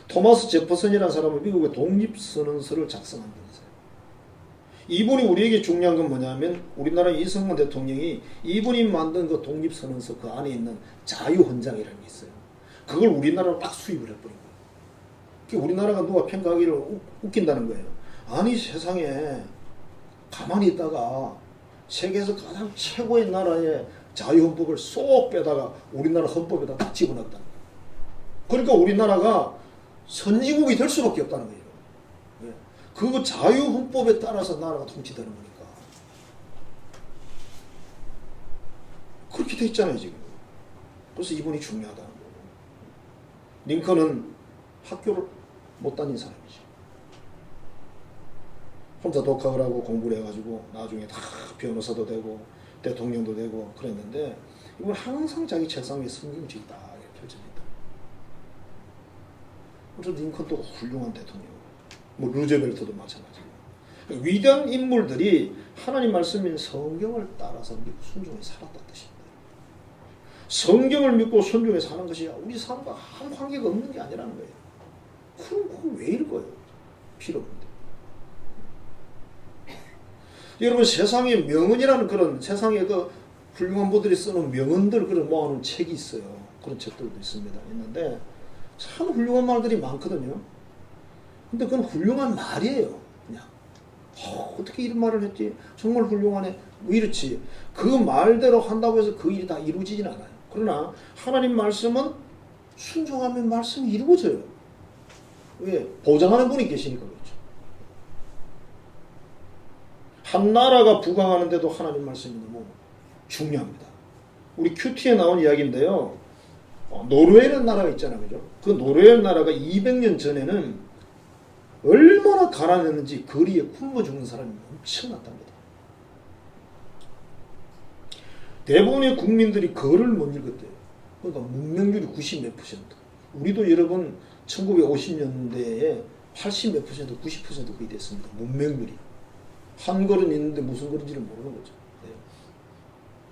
토마스 제퍼슨이라는 사람은 미국의 독립선언서를 작성한 분이세요. 이분이 우리에게 중요한 건 뭐냐면 우리나라 이승만 대통령이 이분이 만든 그 독립선언서 그 안에 있는 자유헌장이라는 게 있어요. 그걸 우리나라로 딱 수입을 해버린 거예요. 그러니까 우리나라가 누가 평가하기를 웃긴다는 거예요. 아니 세상에 가만히 있다가 세계에서 가장 최고의 나라의 자유헌법을 쏙 빼다가 우리나라 헌법에다 딱 집어넣었다는 거예요. 그러니까 우리나라가 선진국이 될 수밖에 없다는 거예요. 그 자유헌법에 따라서 나라가 통치되는 거니까. 그렇게 돼 있잖아요 지금. 그래서 이분이 중요하다는 거고. 링컨은 학교를 못 다닌 사람이죠. 혼자 독학을 하고 공부를 해가지고 나중에 다 변호사도 되고 대통령도 되고 그랬는데 이분 항상 자기 책상 위에 성경책이 딱 펼쳐져 있다. 그래서 링컨도 훌륭한 대통령. 뭐 루즈벨트도 마찬가지고. 위대한 인물들이 하나님 말씀인 성경을 따라서 믿고 순종해 살았다는 뜻입니다. 성경을 믿고 순종해 사는 것이 우리 삶과 아무 관계가 없는 게 아니라는 거예요. 그럼 왜 이럴 거예요? 필요 없는데. 여러분 세상에 명언이라는 그런 세상에 그 훌륭한 분들이 쓰는 명언들 그런 모아놓은 책이 있어요. 그런 책들도 있습니다. 있는데 참 훌륭한 말들이 많거든요. 근데 그건 훌륭한 말이에요. 그냥 어떻게 이런 말을 했지? 정말 훌륭하네. 뭐 이렇지. 그 말대로 한다고 해서 그 일이 다 이루어지진 않아요. 그러나 하나님 말씀은 순종하면 말씀이 이루어져요. 왜? 보장하는 분이 계시니까 그렇죠. 한 나라가 부강하는데도 하나님 말씀이 너무 중요합니다. 우리 큐티에 나온 이야기인데요. 노르웨이라는 나라가 있잖아요. 그죠? 그 노르웨이 나라가 200년 전에는 얼마나 가난했는지 거리에 굶어 죽는 사람이 엄청났답니다. 대부분의 국민들이 글을 못 읽었대요. 그러니까 문맹률이 90몇 %. 우리도 여러분 1950년대에 80몇 %, 90% 거의 됐습니다. 문맹률이. 한글은 있는데 무슨 글인지를 모르는 거죠. 네.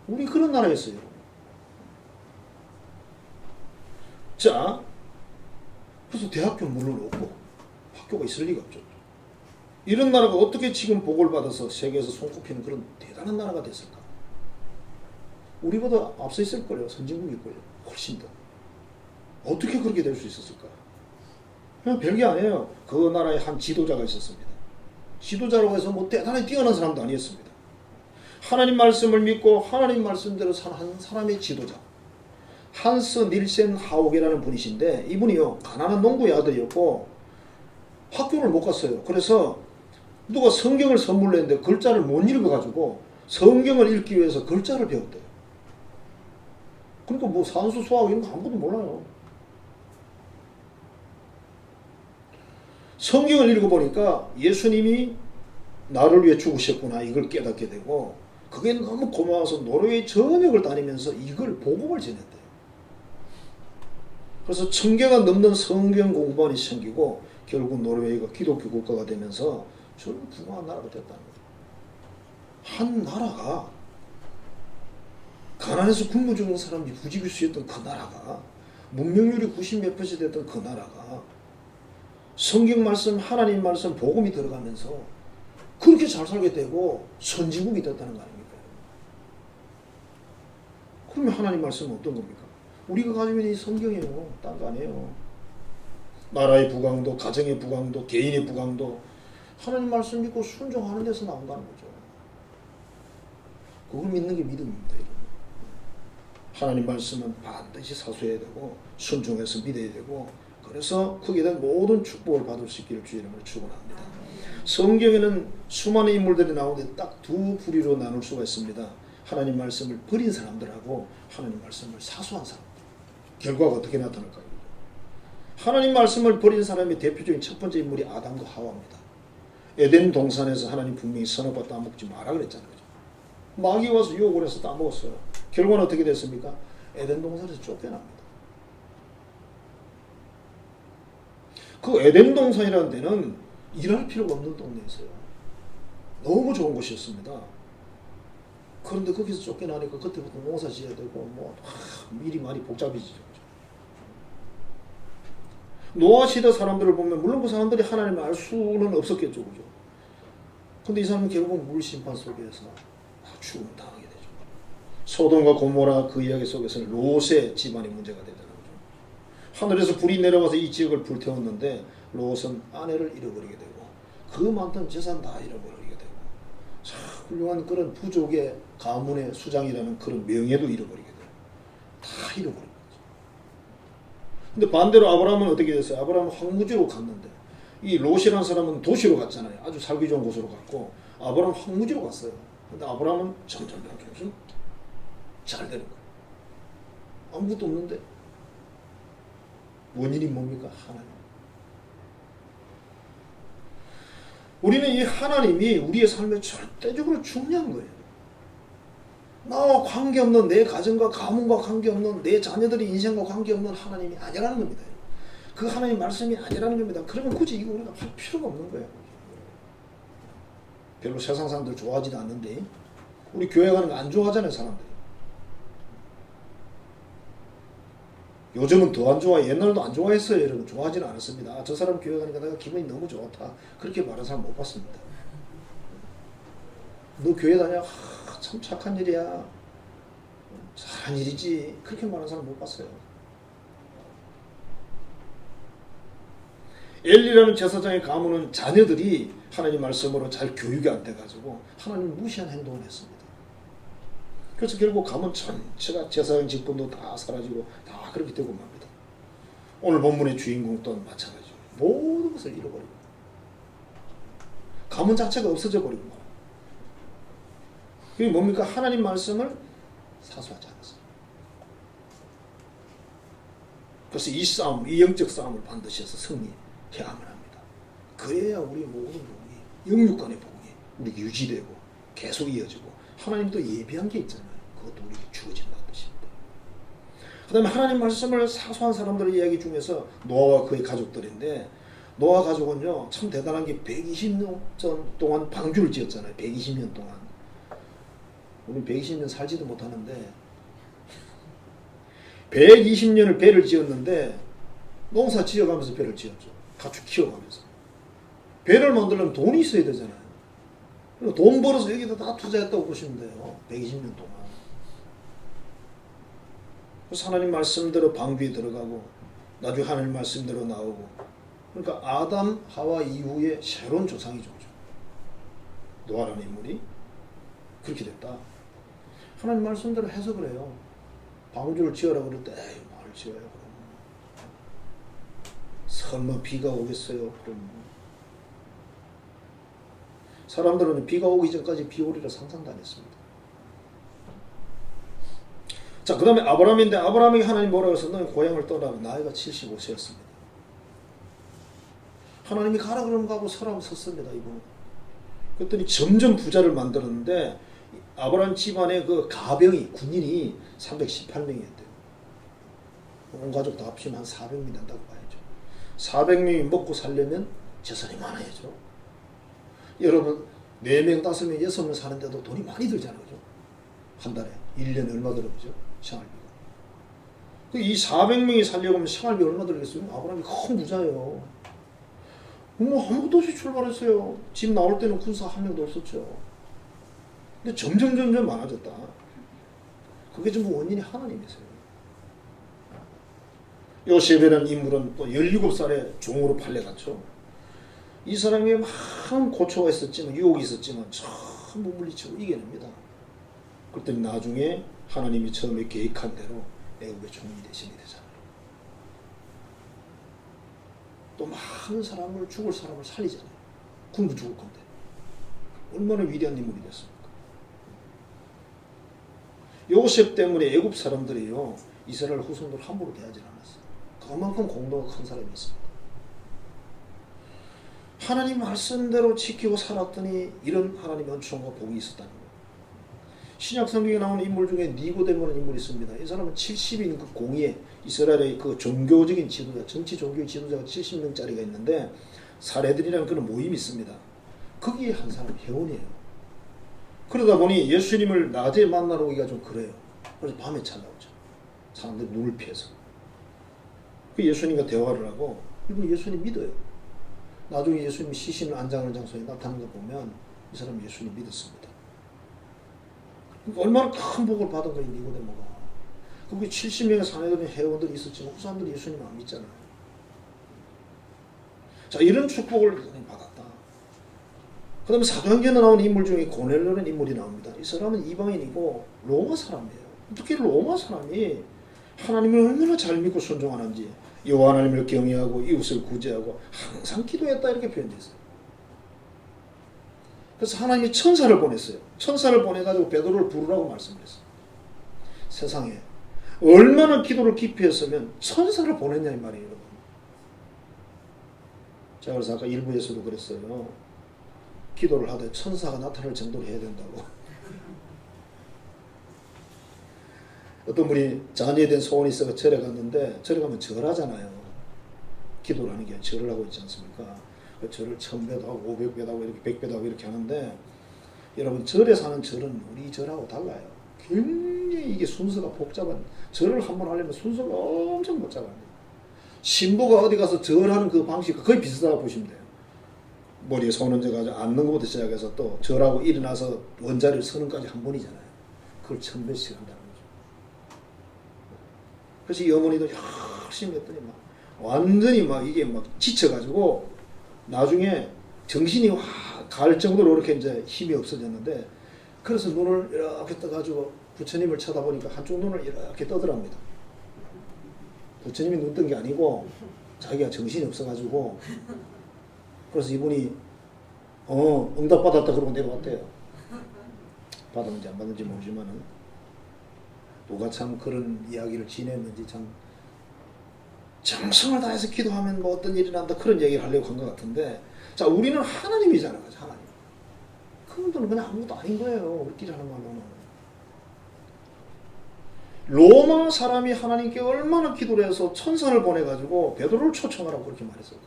우리 그런 나라였어요. 자, 그래서 대학교 물론 없고 학교가 있을 리가 없죠. 이런 나라가 어떻게 지금 복을 받아서 세계에서 손꼽히는 그런 대단한 나라가 됐을까? 우리보다 앞서 있을 거예요. 선진국일 거예요. 훨씬 더. 어떻게 그렇게 될 수 있었을까? 그냥 별게 아니에요. 그 나라에 한 지도자가 있었습니다. 지도자라고 해서 뭐 대단히 뛰어난 사람도 아니었습니다. 하나님 말씀을 믿고 하나님 말씀대로 사는 한 사람의 지도자. 한스 닐센 하옥이라는 분이신데 이분이요. 가난한 농부의 아들이었고 학교를 못 갔어요. 그래서 누가 성경을 선물로 했는데 글자를 못 읽어가지고 성경을 읽기 위해서 글자를 배웠대요. 그러니까 뭐 산수, 수학 이런 거 아무것도 몰라요. 성경을 읽어보니까 예수님이 나를 위해 죽으셨구나 이걸 깨닫게 되고 그게 너무 고마워서 노르웨이 전역을 다니면서 이걸 복음을 전했대요. 그래서 1000개가 넘는 성경 공부원이 생기고 결국 노르웨이가 기독교 국가가 되면서 저는 부강한 나라가 됐다는 거예요. 한 나라가 가난해서 굶어 죽는 사람이 부지기수였던 그 나라가 문명률이 90몇 % 됐던 그 나라가 성경 말씀, 하나님 말씀, 복음이 들어가면서 그렇게 잘 살게 되고 선진국이 됐다는 거 아닙니까? 그러면 하나님 말씀은 어떤 겁니까? 우리가 가지고 있는 이 성경이에요. 딴 거 아니에요. 나라의 부강도, 가정의 부강도, 개인의 부강도 하나님 말씀 믿고 순종하는 데서 나온다는 거죠. 그걸 믿는 게 믿음입니다. 하나님 말씀은 반드시 사수해야 되고 순종해서 믿어야 되고, 그래서 거기에 대한 모든 축복을 받을 수 있기를 주의 이름으로 축원합니다. 성경에는 수많은 인물들이 나오는데 딱 두 부류로 나눌 수가 있습니다. 하나님 말씀을 버린 사람들하고 하나님 말씀을 사수한 사람들. 결과가 어떻게 나타날까요? 하나님 말씀을 버린 사람의 대표적인 첫 번째 인물이 아담과 하와입니다. 에덴 동산에서 하나님 분명히 선악과 따먹지 마라 그랬잖아요. 마귀 와서 유혹을 해서 따먹었어요. 결과는 어떻게 됐습니까? 에덴 동산에서 쫓겨납니다. 그 에덴 동산이라는 데는 일할 필요가 없는 동네였어요. 너무 좋은 곳이었습니다. 그런데 거기서 쫓겨나니까 그때부터 농사 지어야 되고 미리 많이 복잡해지죠. 노아 시대 사람들을 보면 물론 그 사람들이 하나님을 알 수는 없었겠죠, 그죠? 근데 이 사람은 결국 물 심판 속에서 죽음을 당하게 되죠. 소돔과 고모라 그 이야기 속에서는 롯의 집안이 문제가 되잖아요. 하늘에서 불이 내려와서 이 지역을 불태웠는데 롯은 아내를 잃어버리게 되고 그 많던 재산 다 잃어버리게 되고 참 훌륭한 그런 부족의 가문의 수장이라는 그런 명예도 잃어버리게 돼요. 다 잃어버린 거죠. 근데 반대로 아브라함은 어떻게 됐어요? 아브라함은 황무지로 갔는데 이 롯이라는 사람은 도시로 갔잖아요. 아주 살기 좋은 곳으로 갔고 아브라함은 황무지로 갔어요. 근데 아브라함은 점점 계속 잘 되는 거예요. 아무것도 없는데 원인이 뭡니까? 하나님. 우리는 이 하나님이 우리의 삶에 절대적으로 중요한 거예요. 나와 관계없는 내 가정과 가문과 관계없는 내 자녀들의 인생과 관계없는 하나님이 아니라는 겁니다. 그 하나님 말씀이 아니라는 겁니다. 그러면 굳이 이거 우리가 할 필요가 없는 거예요. 별로 세상 사람들 좋아하지도 않는데 우리 교회 가는 거 안 좋아하잖아요, 사람들이. 요즘은 더 안 좋아해. 옛날도 안 좋아했어요, 여러분. 좋아하지는 않았습니다. 아, 저 사람 교회 가니까 내가 기분이 너무 좋다. 그렇게 말하는 사람 못 봤습니다. 너 교회 다녀? 참 착한 일이야. 잘한 일이지. 그렇게 말하는 사람 못 봤어요. 엘리라는 제사장의 가문은 자녀들이 하나님 말씀으로 잘 교육이 안 돼가지고 하나님을 무시한 행동을 했습니다. 그래서 결국 가문 전체가 제사장 직분도 다 사라지고 다 그렇게 되고 맙니다. 오늘 본문의 주인공 또한 마찬가지죠. 모든 것을 잃어버리고 가문 자체가 없어져 버리고 말합니다. 그게 뭡니까? 하나님 말씀을 사수하지 않았어요. 그래서 이 싸움, 이 영적 싸움을 반드시 해서 승리해야만 합니다. 그래야 우리 모든 복이, 영육간의 복이 우리 유지되고 계속 이어지고 하나님도 예비한 게 있잖아요. 그것도 우리에게 주어진다는 뜻입니다. 그 다음에 하나님 말씀을 사수한 사람들의 이야기 중에서 노아와 그의 가족들인데 노아 가족은요 참 대단한 게 120년 동안 방주를 지었잖아요. 120년 동안. 우리 120년 살지도 못하는데 120년을 배를 지었는데 농사 지어가면서 배를 지었죠. 가축 키워가면서. 배를 만들려면 돈이 있어야 되잖아요. 돈 벌어서 여기다 다 투자했다고 보시면 돼요. 120년 동안. 그래서 하나님 말씀대로 방주에 들어가고 나중에 하나님 말씀대로 나오고 그러니까 아담, 하와 이후에 새로운 조상이죠. 노아라는 인물이 그렇게 됐다. 하나님 말씀대로 해석을 해요. 방주를 지어라 그럴 때 에이 뭘 지어요 그럼. 설마 비가 오겠어요 그럼. 사람들은 비가 오기 전까지 비 오리라 상상도 안 했습니다. 자, 그 다음에 아브라함인데 아브라함에게 하나님 뭐라고 해서 너의 고향을 떠나라. 나이가 75세였습니다. 하나님이 가라 그러면 가고 서라면 섰습니다. 이분은. 그랬더니 점점 부자를 만들었는데 아브라함 집안의 그 가병이 군인이 318명이었대요. 온 가족 다 합치면 한 400명이 된다고 봐야죠. 400명이 먹고 살려면 재산이 많아야죠. 여러분 4명, 5명, 6명 사는데도 돈이 많이 들잖아요. 그죠? 한 달에 1년에 얼마 들어보죠? 생활비가. 이 400명이 살려면 생활비 얼마 들겠어요? 아브라함이 큰 부자예요. 뭐 아무것도 없이 출발했어요. 집 나올 때는 군사 한 명도 없었죠. 근데 점점 많아졌다. 그게 전부 원인이 하나님이세요. 요셉이라는 인물은 또 17살에 종으로 팔려갔죠. 이 사람이 많은 고초가 있었지만 유혹이 있었지만 전부 물리치고 이겨냅니다. 그랬더니 나중에 하나님이 처음에 계획한 대로 애굽의 종이 대신이 되잖아요. 또 많은 사람을 죽을 사람을 살리잖아요. 굶어 죽을 건데 얼마나 위대한 인물이 됐습니까? 요셉 때문에 애굽 사람들이요 이스라엘 후손들 함부로 대하지 않았어요. 그만큼 공로가 큰 사람이 있습니다. 하나님 말씀대로 지키고 살았더니 이런 하나님의 은총과 복이 있었다는 거예요. 신약 성경에 나오는 인물 중에 니고데모라는 인물이 있습니다. 이 사람은 70인 그 공의에 이스라엘의 그 종교적인 지도자, 정치 종교의 지도자가 70명짜리가 있는데 사례들이라는 그런 모임이 있습니다. 거기에 한 사람 회원이에요. 그러다 보니 예수님을 낮에 만나러 오기가 좀 그래요. 그래서 밤에 찾아오죠. 사람들이 눈을 피해서. 그 예수님과 대화를 하고 이분 예수님 믿어요. 나중에 예수님이 시신을 안장하는 장소에 나타나는 거 보면 이 사람이 예수님 믿었습니다. 그러니까 얼마나 큰 복을 받은 거예요, 니고데모가. 거기 70명의 사내들은 회원들이 있었지만 그 사람들이 예수님을 안 믿잖아요. 자, 이런 축복을 받았다. 그 다음에 사도행전에 나오는 인물 중에 고넬료라는 인물이 나옵니다. 이 사람은 이방인이고 로마 사람이에요. 어떻게 로마 사람이 하나님을 얼마나 잘 믿고 순종하는지 여호와 하나님을 경외하고 이웃을 구제하고 항상 기도했다 이렇게 표현되어 있어요. 그래서 하나님이 천사를 보냈어요. 천사를 보내가지고 베드로를 부르라고 말씀했어요. 세상에 얼마나 기도를 깊이 했으면 천사를 보냈냐 이 말이에요. 제가 그래서 아까 일부에서도 그랬어요. 기도를 하되 천사가 나타날 정도로 해야 된다고. 어떤 분이 자녀에 대한 소원이 있어서 절에 갔는데 절에 가면 절하잖아요. 기도를 하는 게 절을 하고 있지 않습니까? 절을 1000배도 하고 500배도 하고 이렇게 100배도 하고 이렇게 하는데 여러분 절에 사는 절은 우리 절하고 달라요. 굉장히 이게 순서가 복잡한 절을 한번 하려면 순서가 엄청 복잡합니다. 신부가 어디 가서 절하는 그 방식과 거의 비슷하다고 보시면 돼요. 머리에 손 얹어가지고 앉는 것부터 시작해서 또 절하고 일어나서 원자리를 서는 까지 한 번이잖아요. 그걸 1000배씩 한다는 거죠. 그래서 이 어머니도 열심히 했더니 막 완전히 막 이게 막 지쳐가지고 나중에 정신이 확 갈 정도로 이렇게 이제 힘이 없어졌는데 그래서 눈을 이렇게 떠가지고 부처님을 쳐다보니까 한쪽 눈을 이렇게 떠더랍니다. 부처님이 눈 뜬 게 아니고 자기가 정신이 없어가지고 그래서 이분이 응답 받았다 그러고 내려왔대요. 받았는지 안 받았는지 모르지만은 누가 참 그런 이야기를 지냈는지 참 정성을 다해서 기도하면 뭐 어떤 일이 난다 그런 얘기를 하려고 한 것 같은데 자 우리는 하나님이잖아요. 하나님. 그분들은 그냥 아무것도 아닌 거예요. 우리끼리 하는 말로는. 로마 사람이 하나님께 얼마나 기도를 해서 천사를 보내가지고 베드로를 초청하라고 그렇게 말했을까.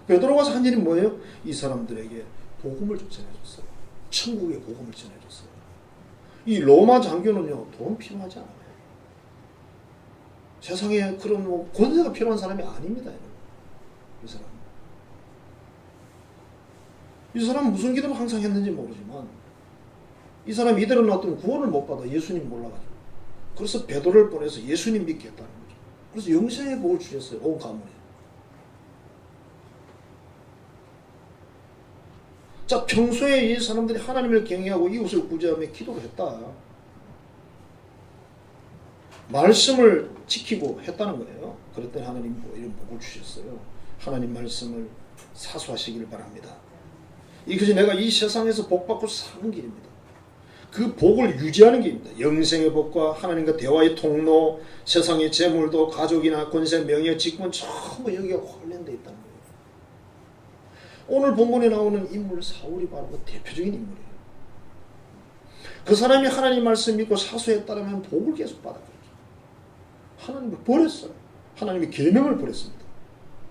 베드로가 한 일이 뭐예요? 이 사람들에게 복음을 전해줬어요. 천국의 복음을 전해줬어요. 이 로마 장교는요 돈 필요하지 않아요. 세상에 그런 뭐 권세가 필요한 사람이 아닙니다. 이 사람은 무슨 기도를 항상 했는지 모르지만 이 사람이 이대로 놔두면 구원을 못 받아. 예수님 몰라가지고. 그래서 베드로를 보내서 예수님 믿게 했다는 거죠. 그래서 영생의 복을 주셨어요. 온 가문에. 자, 평소에 이 사람들이 하나님을 경외하고 이웃을 구제하며 기도를 했다. 말씀을 지키고 했다는 거예요. 그랬더니 하나님 이런 복을 주셨어요. 하나님 말씀을 사수하시기를 바랍니다. 이것이 내가 이 세상에서 복받고 사는 길입니다. 그 복을 유지하는 길입니다. 영생의 복과 하나님과 대화의 통로, 세상의 재물도 가족이나 권세, 명예, 직분 전부 여기가 관련되어 있다는 거예요. 오늘 본문에 나오는 인물 사울이 바로 그 대표적인 인물이에요. 그 사람이 하나님 말씀 믿고 사수했다면 복을 계속 받았거든요. 하나님을 버렸어요. 하나님의 계명을 버렸습니다.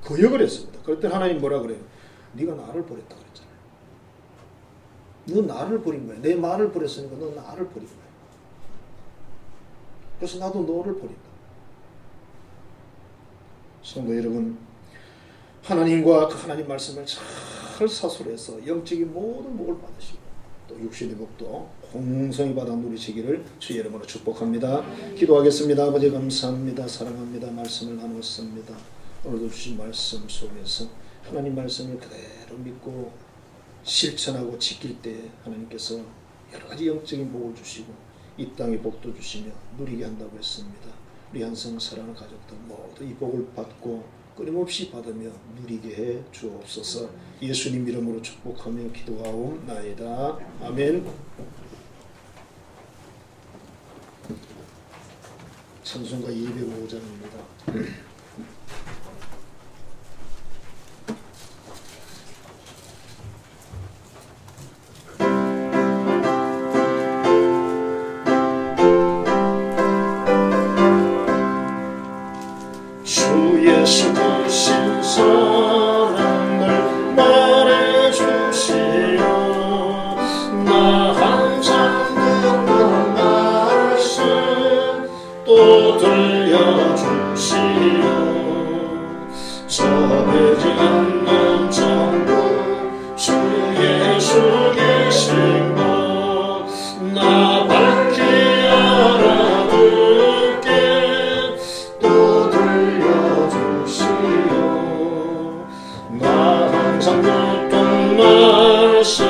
거역을 했습니다. 그랬더니 하나님 뭐라 그래요? 네가 나를 버렸다 그랬잖아요. 너 나를 버린 거야. 내 말을 버렸으니까 너 나를 버린 거야. 그래서 나도 너를 버린다. 성도 여러분, 하나님과 그 하나님 말씀을 잘 사수해서 영적인 모든 복을 받으시고 또 육신의 복도 공성히 받아 누리시기를 주의 이름으로 축복합니다. 기도하겠습니다. 아버지 감사합니다. 사랑합니다. 말씀을 나눴습니다. 오늘도 주신 말씀 속에서 하나님 말씀을 그대로 믿고 실천하고 지킬 때 하나님께서 여러 가지 영적인 복을 주시고 이 땅의 복도 주시며 누리게 한다고 했습니다. 우리 한성 사랑하는 가족들 모두 이 복을 받고 끊임없이 받으며 누리게 해 주옵소서. 예수님 이름으로 축복하며 기도하옵나이다. 아멘. 찬송가 205장입니다. 예수 되신 사랑을 말해주시오. 나 항상 듣는 말씀 또 들려주시오. 전해지 않는 정보 주 예수 계신 것 나 밝히 알아듣게 또 나 항상 듣던 말씀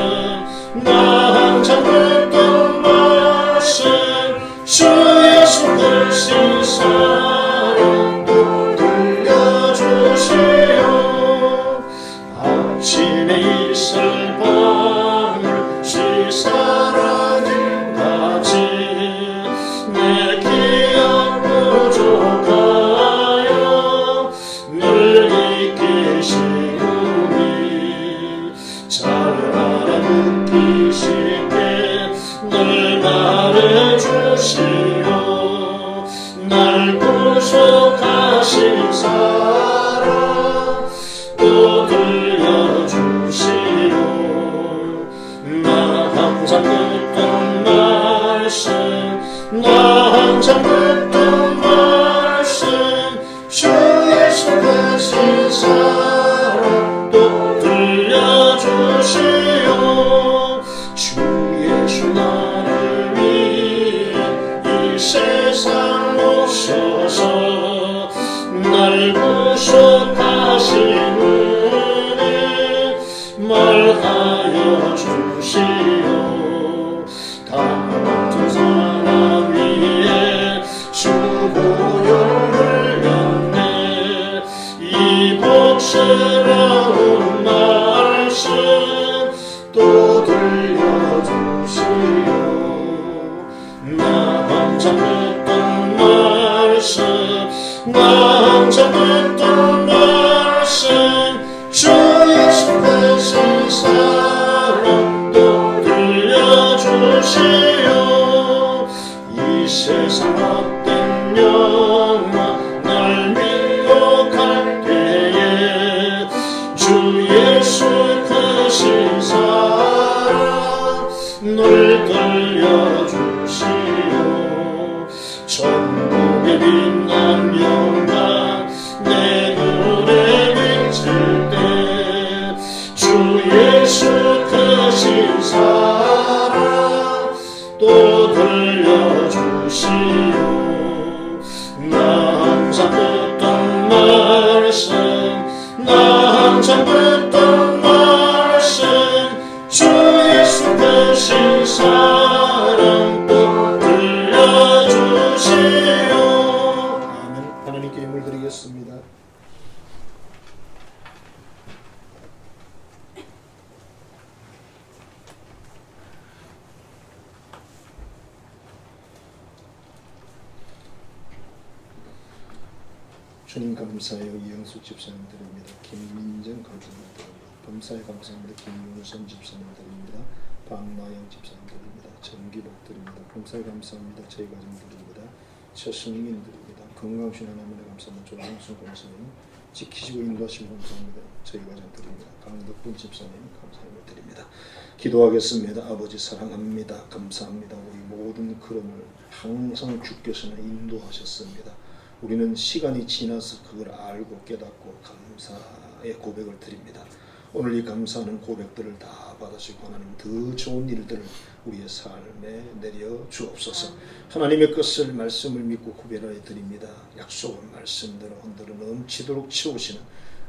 나 항상 듣던 말씀 주 예수 되신 사랑도 들려주시오. 아침에 이슬 밤을 시사라는 같이 내 기억 부족하여 늘 잘 알아듣기 쉽게 늘 말해주시오. 날 구속하신 사랑 또 들려주시오. 나 항상 듣던 말씀 나 항상 듣던 말씀 주 예수 되신 사랑 또 들려주시오. 주 예수 나를 위해 이 세상 오셔서 날 구속하신 은혜 말하여 주시오. 다 같은 사람 위에 주 보혈을 흘렸네. 이 복스러운 말씀 또 들려주시오. 나 항상 듣던 말씀 나 항상 듣던 말씀 주 예수 되신 사랑 또 들려주시오. 이 세상 헛된 영광 날 미혹할 때에 주 예수 크신 사랑 늘 들려주시오. 천국의 빛난 영광 내 눈에 비칠 때 주 예수 크신 사랑 또 들려주시오. 나 항상 듣던 말씀 나 항상 듣던 말씀 주 예수 되신 사랑 또 들려주시오. 아멘. 하나님께 힘을 드리겠습니다. 주님 감사해요. 이영수 집사님 드립니다. 김민정 감사님 드립니다. 범사에 감사합니다. 김윤선 집사님 드립니다. 박나영 집사님 드립니다. 정기복 드립니다. 범사에 감사합니다. 저희 가정 드립니다. 최승민 드립니다. 건강신 하나님에 감사합니다. 조영순 권사님 지키시고 인도하시고 감사합니다. 저희 가정 드립니다. 강덕분 집사님 감사합니다. 드립니다. 기도하겠습니다. 아버지 사랑합니다. 감사합니다. 우리 모든 걸음을 항상 주께서는 인도하셨습니다. 우리는 시간이 지나서 그걸 알고 깨닫고 감사의 고백을 드립니다. 오늘 이 감사하는 고백들을 다 받으시고 하나님 더 좋은 일들을 우리의 삶에 내려 주옵소서. 하나님의 것을 말씀을 믿고 구별하여 드립니다. 약속은 말씀대로 흔들어 넘치도록 채우시는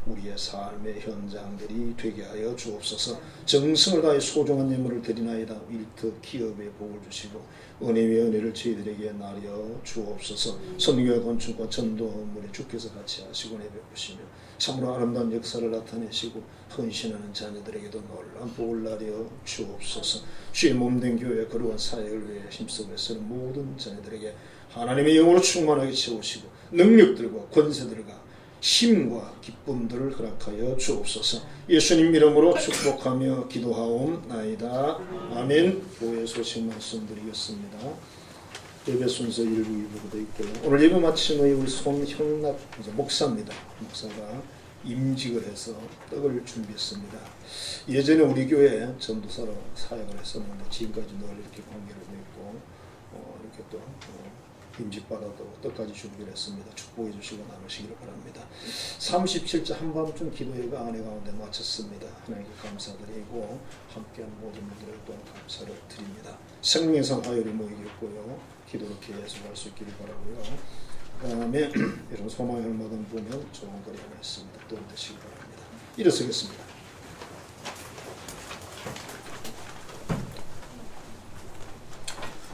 우리의 삶의 현장들이 되게 하여 주옵소서. 정성을 다해 소중한 예물을 드리나이다. 일터 기업에 복을 주시고 은혜 위에 은혜를 저희들에게 나려 주옵소서. 선교와 건축과 전도 업무에 주께서 같이 하시고 내베푸시며 참으로 아름다운 역사를 나타내시고 헌신하는 자녀들에게도 놀라운 복을 나려 주옵소서. 주의 몸된 교회 거룩한 사역을 위해 힘쓰고 애쓰는 모든 자녀들에게 하나님의 영으로 충만하게 채우시고 능력들과 권세들과 힘과 기쁨들을 허락하여 주옵소서. 예수님 이름으로 축복하며 기도하옵나이다. 아멘. 교회 소식 말씀드리겠습니다. 예배 순서 1부 2부가 되어 있고요. 오늘 예배 마친 후에 우리 손형락 목사입니다. 목사가 임직을 해서 떡을 준비했습니다. 예전에 우리 교회 전도사로 사역을 했었는데 지금까지 늘 이렇게 관계를 맺고 이렇게 또 임직받아도 떡까지 준비를 했습니다. 축복해 주시고 나누시기를 바랍니다. 37째 한밤중 기도회가 아내 가운데 마쳤습니다. 하나님께 감사드리고 함께한 모든 분들에게 또한 감사를 드립니다. 생명상 화요일이 모이겠고요. 기도로 계속할 수 있기를 바라고요. 그 다음에 여러분 소망의 얼마든 보면 좋은 거리 하나 있습니다. 또 드시기 바랍니다. 일어서겠습니다.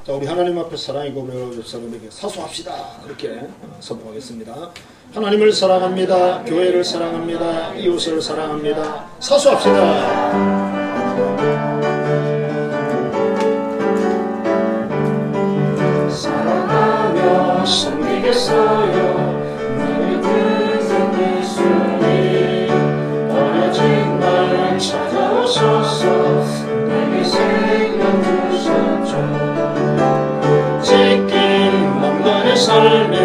자, 우리 하나님 앞에 사랑의 고백을 옆 사람에게 사수합시다. 이렇게 선포하겠습니다. 하나님을 사랑합니다. 교회를 사랑합니다. 이웃을 사랑합니다. 사수합시다. 사랑하며 섬기겠어요. 나의 뜻은 예수님. 버려진 날 찾아오셔서 내게 생명 주셨죠. 찢긴 몸간의 삶에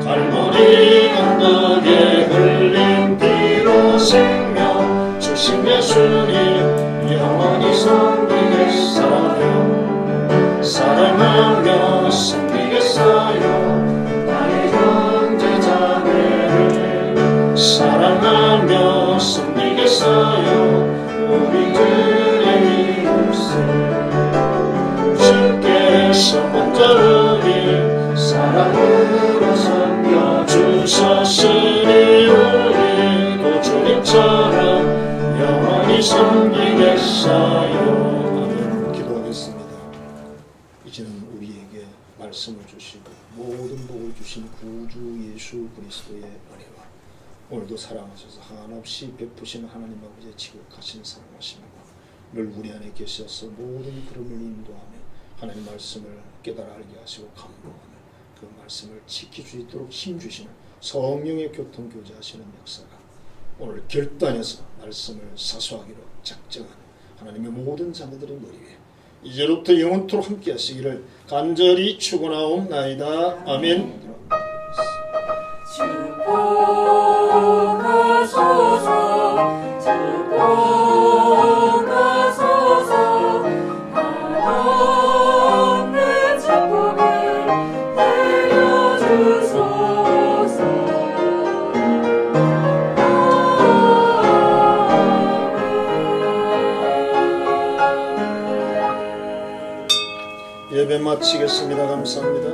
갈보리 언덕에 흘린 피로 생명 주신 예수님 영원히 섬기겠어요. 사랑하며 섬기겠어요. 나의 형제 자매를 사랑하며 섬기겠어요. 우리들의 이웃을 주께서 먼저 우리 사랑으로 섬겨주셨으니 우리도 주님처럼 영원히 섬기겠어요. 기도하겠습니다. 이제는 우리에게 말씀을 주시고 모든 복을 주신 구주 예수 그리스도의 은혜와 오늘도 사랑하셔서 한없이 베푸시는 하나님 아버지의 지극하신 사랑하심과 늘 우리 안에 계셔서 모든 걸음을 인도하며 하나님 말씀을 깨달아 알게 하시고 감동하며 그 말씀을 지킬 수 있도록 힘주시는 성령의 교통교제하시는 역사가 오늘 결단해서 말씀을 사수하기로 작정하는 하나님의 모든 자녀들의 머리 위에 이제로부터 영원토록 함께 하시기를 간절히 축원하옵나이다. 아멘. 축복하소서 축복하소서 하나님의 축복을 내려주소서. 예배 마치겠습니다. 감사합니다.